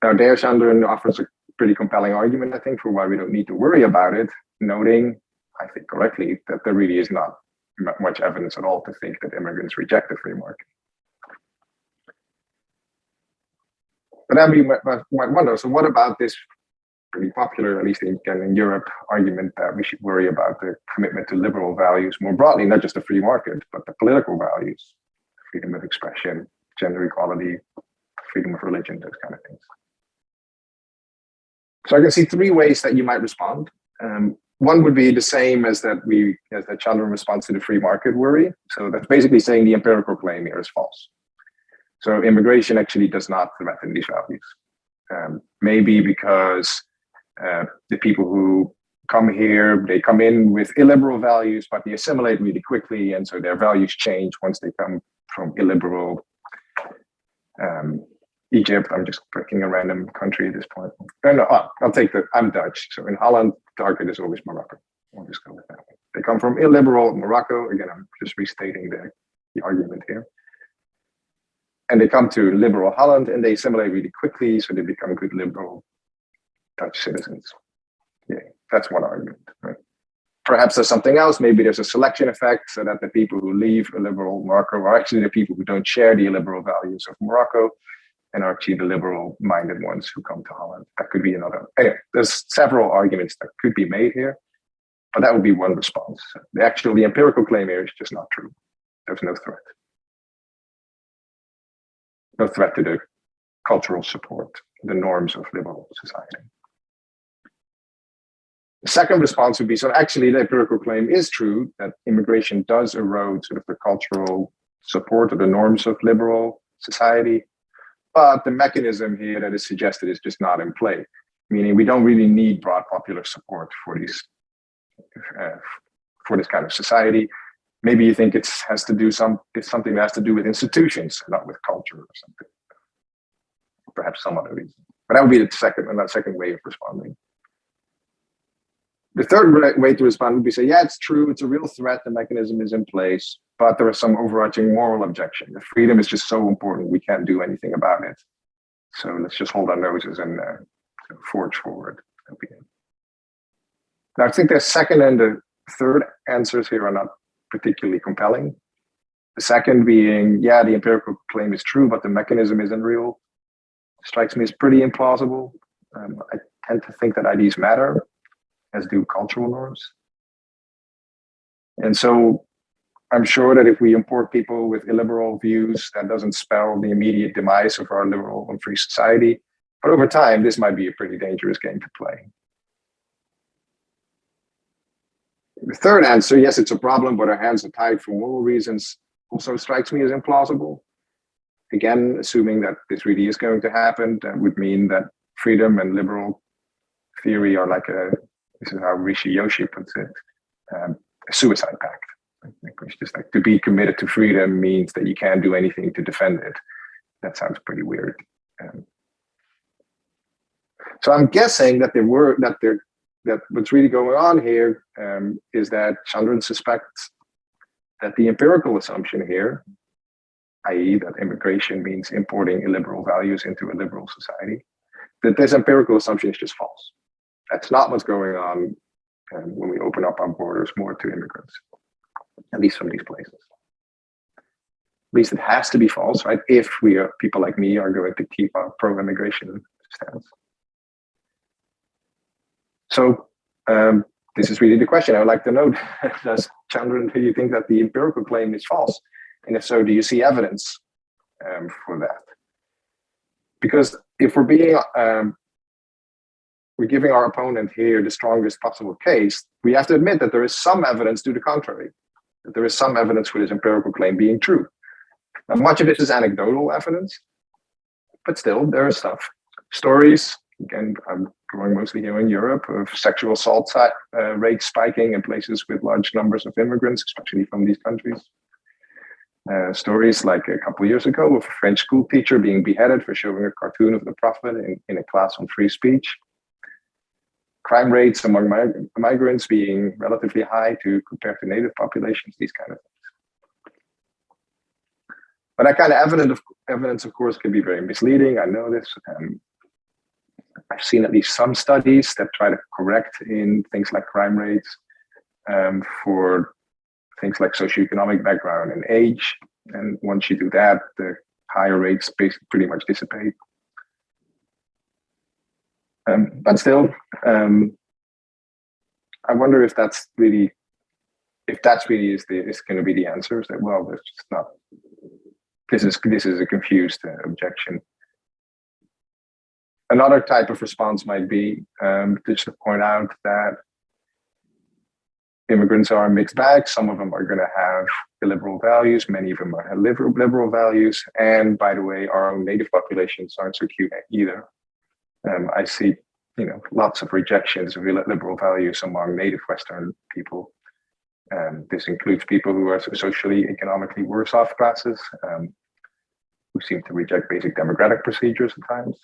Now, there, Chandran offers a pretty compelling argument, I think, for why we don't need to worry about it, noting, I think correctly, that there really is not much evidence at all to think that immigrants reject the free market. But then we might wonder, so what about this pretty popular, at least in Europe, argument that we should worry about the commitment to liberal values more broadly, not just the free market, but the political values, freedom of expression, gender equality, freedom of religion, those kind of things. So I can see three ways that you might respond. One would be the same as that Chandran responds to the free market worry. So that's basically saying the empirical claim here is false. So immigration actually does not threaten these values. Maybe because the people who come here, they come in with illiberal values, but they assimilate really quickly. And so their values change once they come from illiberal Egypt. I'm just picking a random country at this point. I'll take I'm Dutch. So in Holland, target is always Morocco. I'll just go with that. They come from illiberal Morocco. Again, I'm just restating the argument here. And they come to liberal Holland and they assimilate really quickly, so they become good liberal Dutch citizens. Yeah, that's one argument, right? Perhaps there's something else. Maybe there's a selection effect, so that the people who leave illiberal Morocco are actually the people who don't share the illiberal values of Morocco and are actually the liberal-minded ones who come to Holland. That could be another. Anyway, there's several arguments that could be made here, but that would be one response. The empirical claim here is just not true. There's no threat. No threat to the cultural support, the norms of liberal society. The second response would be, so actually the empirical claim is true that immigration does erode sort of the cultural support of the norms of liberal society, but the mechanism here that is suggested is just not in play, meaning we don't really need broad popular support for this kind of society. Maybe you think it's something that has to do with institutions, not with culture or something. Perhaps some other reason. But that would be the second way of responding. The third way to respond would be say, yeah, it's true, it's a real threat, the mechanism is in place, but there is some overarching moral objection. The freedom is just so important, we can't do anything about it. So let's just hold our noses and forge forward. Okay. Now, I think the second and the third answers here are not particularly compelling. The second being, yeah, the empirical claim is true, but the mechanism isn't real. Strikes me as pretty implausible. I tend to think that IDs matter, as do cultural norms. And so I'm sure that if we import people with illiberal views, that doesn't spell the immediate demise of our liberal and free society. But over time, this might be a pretty dangerous game to play. The third answer, yes, it's a problem, but our hands are tied for moral reasons, also strikes me as implausible. Again, assuming that this really is going to happen, that would mean that freedom and liberal theory are like this is how Rishi Joshi puts it, a suicide pact. It's just like to be committed to freedom means that you can't do anything to defend it. That sounds pretty weird. So I'm guessing that that what's really going on here is that Chandran suspects that the empirical assumption here, i.e. that immigration means importing illiberal values into a liberal society, that this empirical assumption is just false. That's not what's going on when we open up our borders more to immigrants, at least from these places. At least it has to be false, right? If people like me are going to keep our pro-immigration stance. So this is really the question. I would like to know, does Chandran, do you think that the empirical claim is false? And if so, do you see evidence for that? Because if we're giving our opponent here the strongest possible case, we have to admit that there is some evidence to the contrary, that there is some evidence for this empirical claim being true. Now, much of this is anecdotal evidence, but still there is stuff. Stories, again, I'm growing mostly here in Europe, of sexual assault rates spiking in places with large numbers of immigrants, especially from these countries. Stories like a couple of years ago of a French school teacher being beheaded for showing a cartoon of the Prophet in a class on free speech. Crime rates among migrants being relatively high compared to native populations, these kind of things. But that kind of evidence, of course, can be very misleading. I know this. I've seen at least some studies that try to correct in things like crime rates for things like socioeconomic background and age. And once you do that, the higher rates basically pretty much dissipate. But still, I wonder if that's really is going to be the answer. Is that, well, there's just not. This is a confused objection. Another type of response might be just to point out that immigrants are a mixed bag. Some of them are going to have illiberal values. Many of them have liberal values. And by the way, our own native populations aren't so cute either. I see, lots of rejections of liberal values among native Western people. This includes people who are socially, economically worse off classes, who seem to reject basic democratic procedures at times.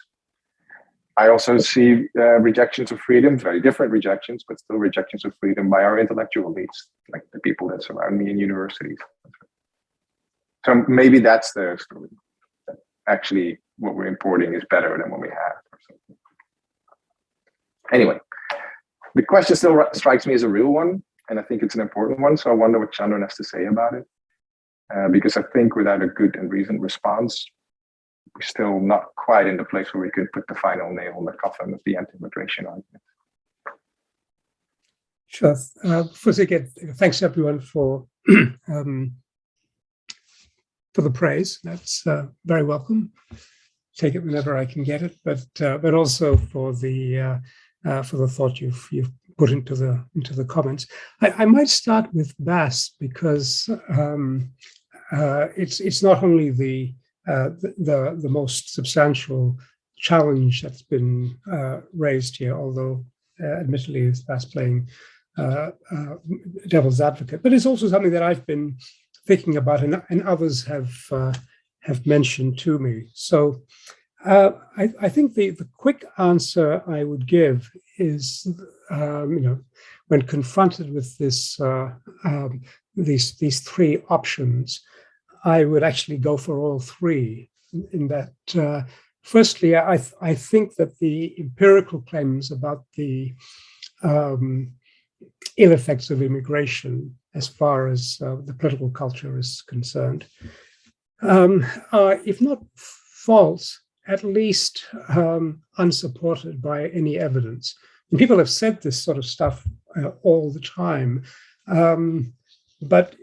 I also see rejections of freedom, very different rejections, but still rejections of freedom by our intellectual elites, like the people that surround me in universities. So maybe that's the story. Actually, what we're importing is better than what we have. Or something. Anyway, the question still strikes me as a real one, and I think it's an important one. So I wonder what Chandran has to say about it. Because I think without a good and reasoned response, we're still not quite in the place where we could put the final nail in the coffin of the anti-immigration argument. Sure. First, again, thanks everyone for the praise. That's very welcome. Take it whenever I can get it, but also for the thought you've put into the comments. I might start with Bas because it's not only the most substantial challenge that's been raised here, although admittedly it's Bas playing devil's advocate, but it's also something that I've been thinking about and others have mentioned to me. So I think the quick answer I would give is, when confronted with these three options, I would actually go for all three. In that, firstly, I think that the empirical claims about the ill effects of immigration, as far as the political culture is concerned, are, if not false, at least unsupported by any evidence. And people have said this sort of stuff all the time, but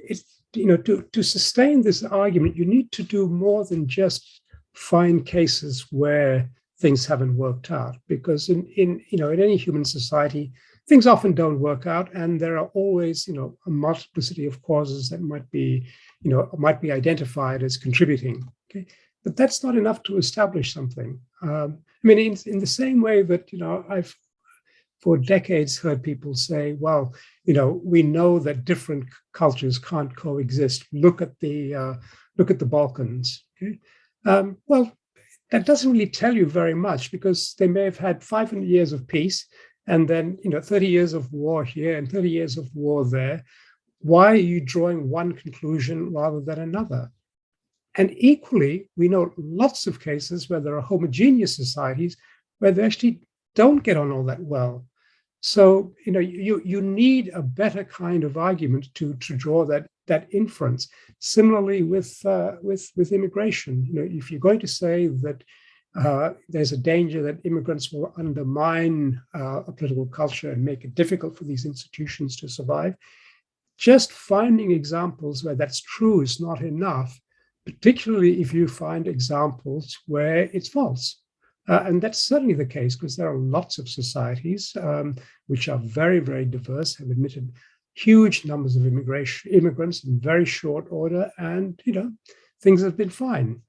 to sustain this argument, you need to do more than just find cases where things haven't worked out, because in any human society, things often don't work out, and there are always a multiplicity of causes that might be identified as contributing. Okay, but that's not enough to establish something. In the same way that I've for decades heard people say, well, we know that different cultures can't coexist. Look at the Balkans. Okay? Well, that doesn't really tell you very much, because they may have had 500 years of peace and then 30 years of war here and 30 years of war there. Why are you drawing one conclusion rather than another? And equally, we know lots of cases where there are homogeneous societies where they actually don't get on all that well. So you need a better kind of argument to draw that inference. Similarly with immigration, if you're going to say that there's a danger that immigrants will undermine a political culture and make it difficult for these institutions to survive, just finding examples where that's true is not enough, particularly if you find examples where it's false. And that's certainly the case, because there are lots of societies which are very, very diverse, have admitted huge numbers of immigrants in very short order, and things have been fine.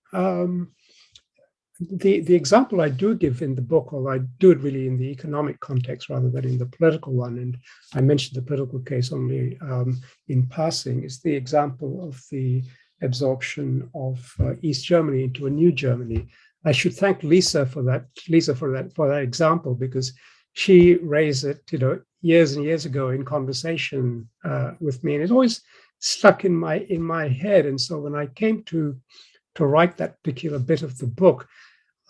The example I do give in the book, although I do it really in the economic context rather than in the political one, and I mentioned the political case only in passing, is the example of the absorption of East Germany into a new Germany. I should thank Liza for that example, because she raised it, years and years ago in conversation with me, and it always stuck in my head. And so when I came to write that particular bit of the book,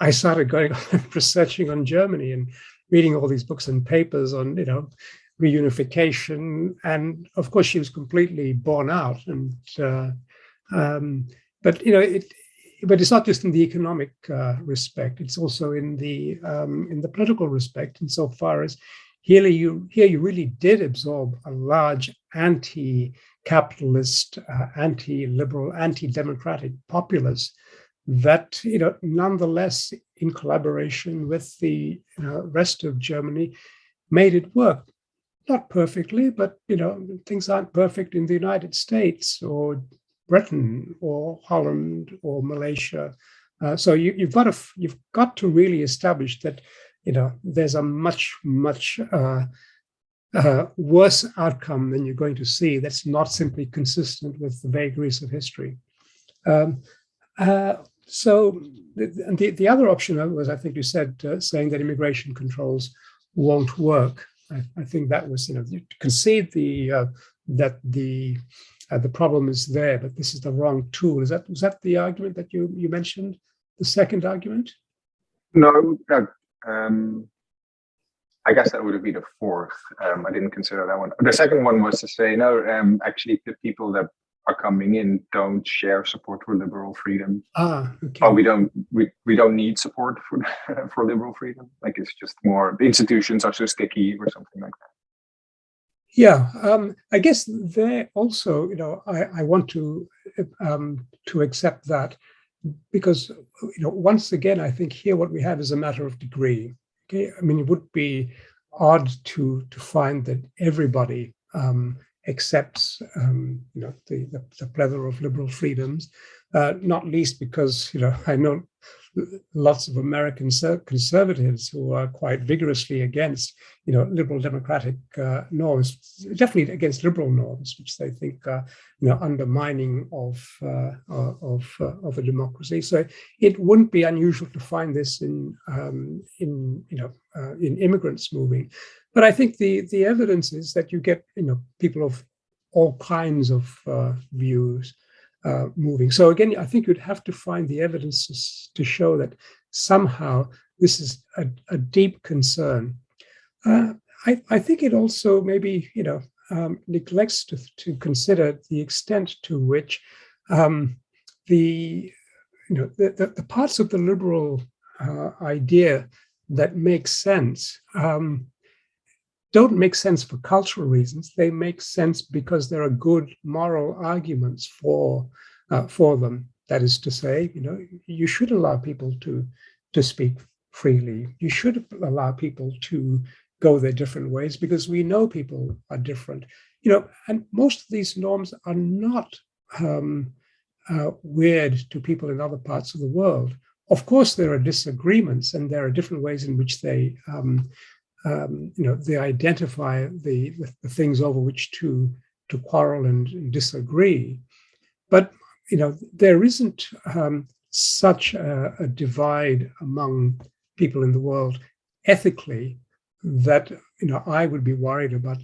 I started going researching on Germany and reading all these books and papers on reunification, and of course she was completely borne out. And but it's not just in the economic respect; it's also in the political respect, insofar as here you really did absorb a large anti-capitalist, anti-liberal, anti-democratic populace that nonetheless, in collaboration with the rest of Germany, made it work. Not perfectly, but things aren't perfect in the United States or Britain or Holland or Malaysia. So you've got to really establish that there's a much worse outcome than you're going to see. That's not simply consistent with the vagaries of history. So the other option was, I think you said, saying that immigration controls won't work. I think that was, you concede that the problem is there, but this is the wrong tool. Was that the argument that you mentioned? The second argument? No, I guess that would be the fourth. I didn't consider that one. The second one was to say, no, actually the people that are coming in don't share support for liberal freedom. Okay. Oh, we don't need support for liberal freedom. Like, it's just more the institutions are so sticky or something like that. Yeah, I guess there also, I want to accept that, because once again, I think here what we have is a matter of degree. Okay, I mean, it would be odd to find that everybody accepts the plethora of liberal freedoms, not least because I know lots of American conservatives who are quite vigorously against liberal democratic norms, definitely against liberal norms, which they think are undermining of a democracy. So it wouldn't be unusual to find this in immigrants moving. But I think the evidence is that you get people of all kinds of views moving. So again, I think you'd have to find the evidence to show that somehow this is a deep concern. I think it also maybe neglects to consider the extent to which the parts of the liberal idea that make sense don't make sense for cultural reasons. They make sense because there are good moral arguments for them. That is to say, you should allow people to speak freely. You should allow people to go their different ways, because we know people are different. And most of these norms are not weird to people in other parts of the world. Of course, there are disagreements, and there are different ways in which they identify the things over which to quarrel and disagree. But there isn't such a divide among people in the world ethically that I would be worried about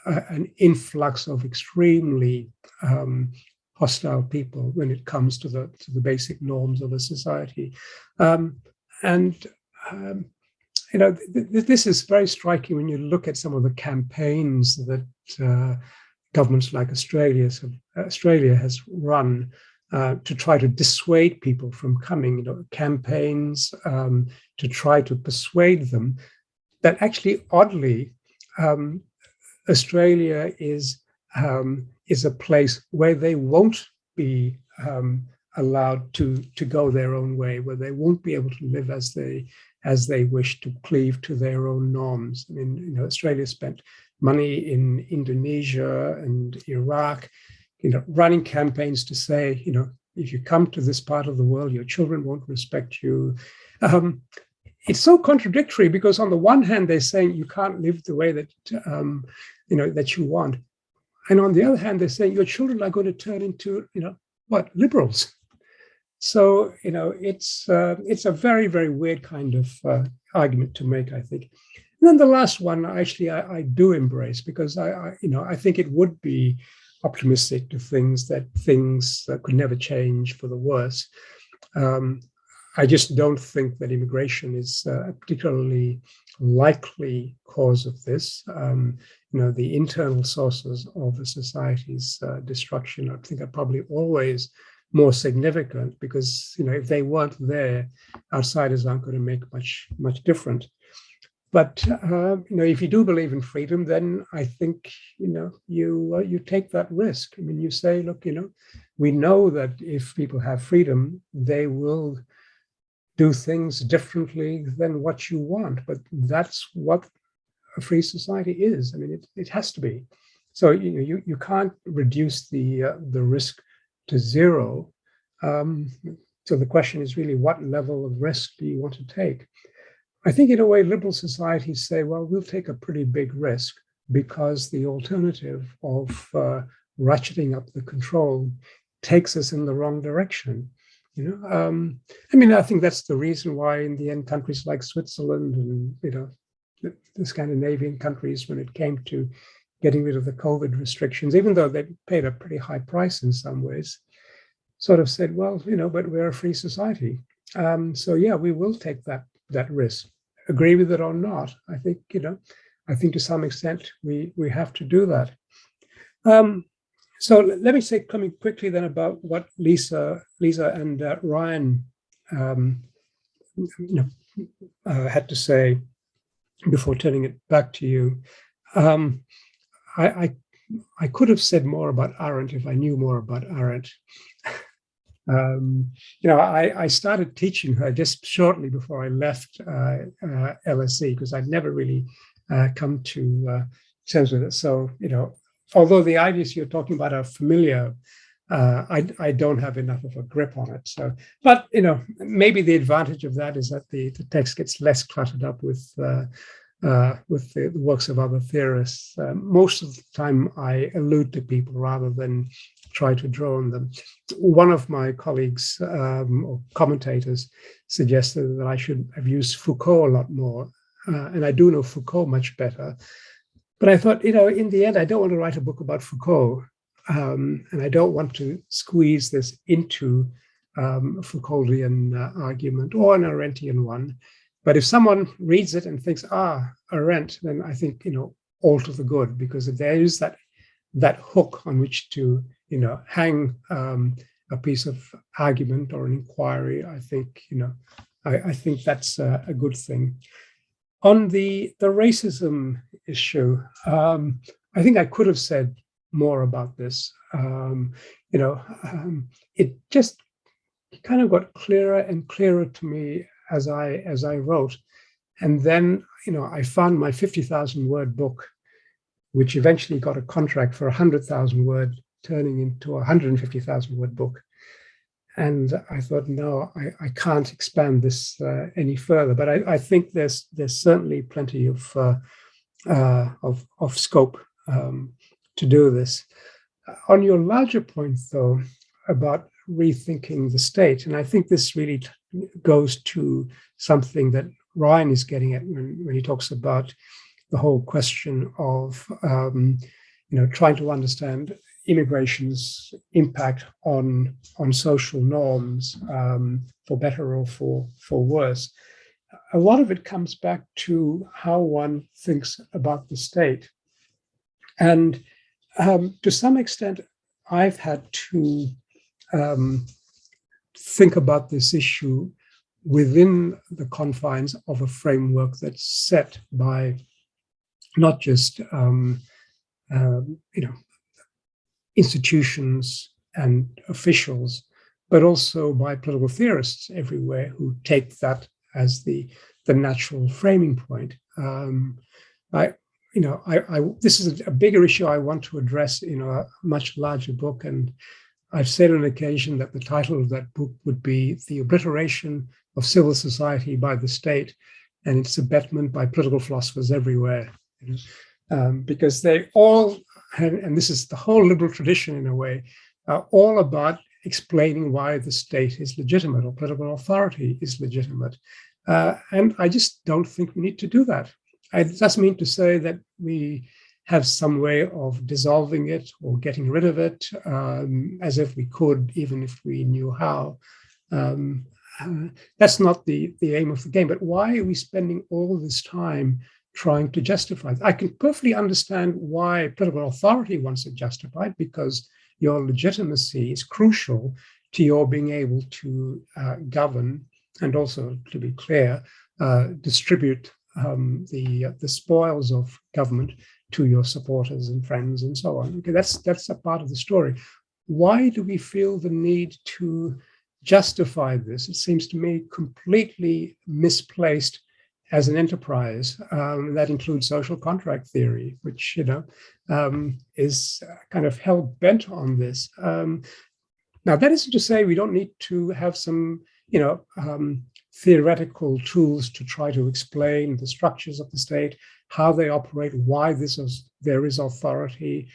an influx of extremely hostile people when it comes to the basic norms of a society. This is very striking when you look at some of the campaigns that governments like Australia has run to try to dissuade people from coming. Campaigns to try to persuade them that actually, oddly, Australia is a place where they won't be allowed to go their own way, where they won't be able to live as they wish, to cleave to their own norms. I mean, Australia spent money in Indonesia and Iraq, running campaigns to say, if you come to this part of the world, your children won't respect you. It's so contradictory, because on the one hand, they're saying you can't live the way that that you want, and on the other hand, they're saying your children are going to turn into liberals. So it's a very, very weird kind of argument to make, I think. And then the last one, actually, I do embrace, because I think it would be optimistic to things that could never change for the worse. I just don't think that immigration is a particularly likely cause of this. The internal sources of a society's destruction, I think, are probably always more significant because, if they weren't there, outsiders aren't going to make much difference. But if you do believe in freedom, then I think you take that risk. I mean, you say, look, we know that if people have freedom, they will do things differently than what you want. But that's what a free society is. I mean, it has to be. So you can't reduce the risk to zero. So the question is really, what level of risk do you want to take? I think in a way, liberal societies say, well, we'll take a pretty big risk because the alternative of ratcheting up the control takes us in the wrong direction. I think that's the reason why in the end countries like Switzerland and the Scandinavian countries, when it came to getting rid of the COVID restrictions, even though they paid a pretty high price in some ways, sort of said, well, but we're a free society. So yeah, we will take that risk. Agree with it or not, I think to some extent we have to do that. So let me say, coming quickly then, about what Liza and Ryan had to say before turning it back to you. I could have said more about Arendt if I knew more about Arendt. I started teaching her just shortly before I left LSE because I'd never really come to terms with it. So, although the ideas you're talking about are familiar, I don't have enough of a grip on it. So, but maybe the advantage of that is that the text gets less cluttered up with the works of other theorists. Most of the time, I allude to people rather than try to draw on them. One of my colleagues or commentators suggested that I should have used Foucault a lot more, and I do know Foucault much better. But I thought, in the end, I don't want to write a book about Foucault, and I don't want to squeeze this into a Foucauldian argument or an Arendtian one. But if someone reads it and thinks, Arendt, then I think, all to the good, because if there is that hook on which to, hang a piece of argument or an inquiry, I think, I think that's a good thing. On the racism issue, I think I could have said more about this. It just kind of got clearer and clearer to me as I wrote. And then, I found my 50,000 word book, which eventually got a contract for 100,000 word, turning into a 150,000 word book. And I thought, no, I can't expand this any further. But I think there's certainly plenty of scope to do this. On your larger point, though, about rethinking the state, and I think this really goes to something that Ryan is getting at when he talks about the whole question of trying to understand immigration's impact on social norms, for better or for worse. A lot of it comes back to how one thinks about the state. And to some extent, I've had to think about this issue within the confines of a framework that's set by not just institutions and officials, but also by political theorists everywhere who take that as the natural framing point. This is a bigger issue I want to address in a much larger book, and I've said on occasion that the title of that book would be "The Obliteration of Civil Society by the State and its Abetment by Political Philosophers Everywhere," because they all, and this is the whole liberal tradition in a way, are all about explaining why the state is legitimate or political authority is legitimate. And I just don't think we need to do that. It doesn't mean to say that we have some way of dissolving it or getting rid of it, as if we could, even if we knew how. that's not the aim of the game. But why are we spending all this time trying to justify it? I can perfectly understand why political authority wants it justified, because your legitimacy is crucial to your being able to govern, and also, to be clear, distribute the spoils of government to your supporters and friends and so on. Okay, that's a part of the story. Why do we feel the need to justify this? It seems to me completely misplaced as an enterprise. That includes social contract theory, which is kind of hell bent on this. Now, that isn't to say we don't need to have some, theoretical tools to try to explain the structures of the state, how they operate, why there is authority.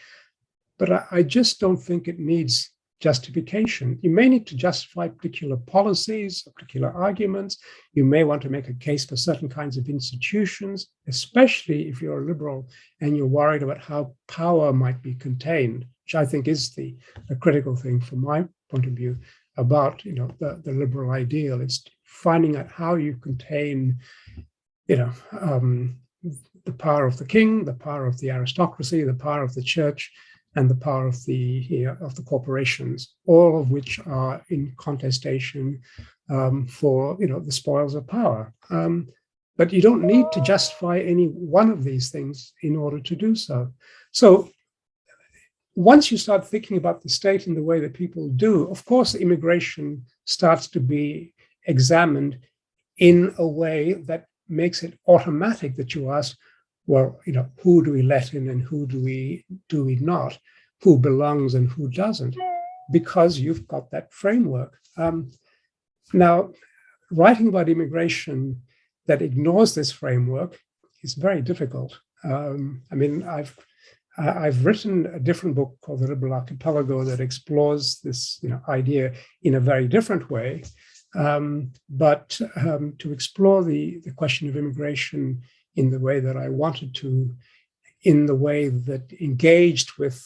But I just don't think it needs justification. You may need to justify particular policies, or particular arguments. You may want to make a case for certain kinds of institutions, especially if you're a liberal and you're worried about how power might be contained, which I think is the critical thing from my point of view about the liberal ideal. It's finding out how you contain the power of the king, the power of the aristocracy, the power of the church, and the power of the corporations, all of which are in contestation for the spoils of power. But you don't need to justify any one of these things in order to do so. So once you start thinking about the state in the way that people do, of course, immigration starts to be examined in a way that makes it automatic that you ask, well, who do we let in and who do we not? Who belongs and who doesn't? Because you've got that framework. Now, writing about immigration that ignores this framework is very difficult. I've written a different book called The Liberal Archipelago that explores this idea in a very different way. But to explore the question of immigration in the way that I wanted to, in the way that engaged with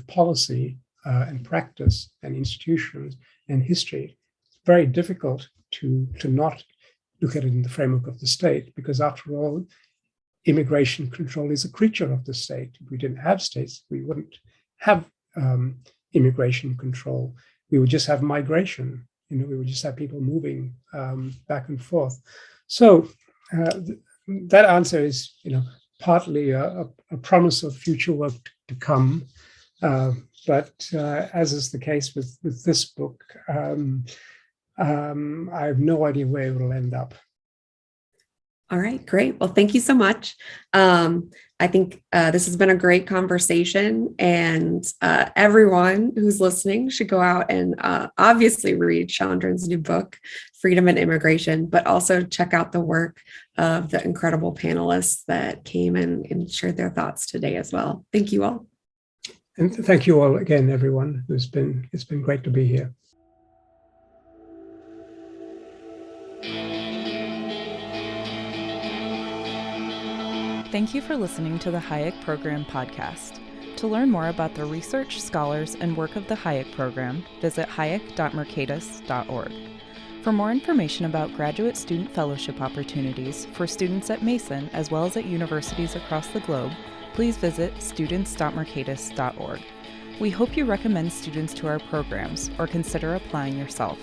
policy and practice and institutions and history, it's very difficult to not look at it in the framework of the state, because after all, immigration control is a creature of the state. If we didn't have states, we wouldn't have immigration control. We would just have migration. We would just have people moving back and forth. So that answer is, partly a promise of future work to come. But as is the case with this book, I have no idea where it will end up. All right, great. Well, thank you so much. I think this has been a great conversation, and everyone who's listening should go out and obviously read Chandran's new book, Freedom and Immigration, but also check out the work of the incredible panelists that came and shared their thoughts today as well. Thank you all. And thank you all again, everyone. It's been great to be here. Thank you for listening to the Hayek Program podcast. To learn more about the research, scholars, and work of the Hayek Program, visit hayek.mercatus.org. For more information about graduate student fellowship opportunities for students at Mason as well as at universities across the globe, please visit students.mercatus.org. We hope you recommend students to our programs or consider applying yourself.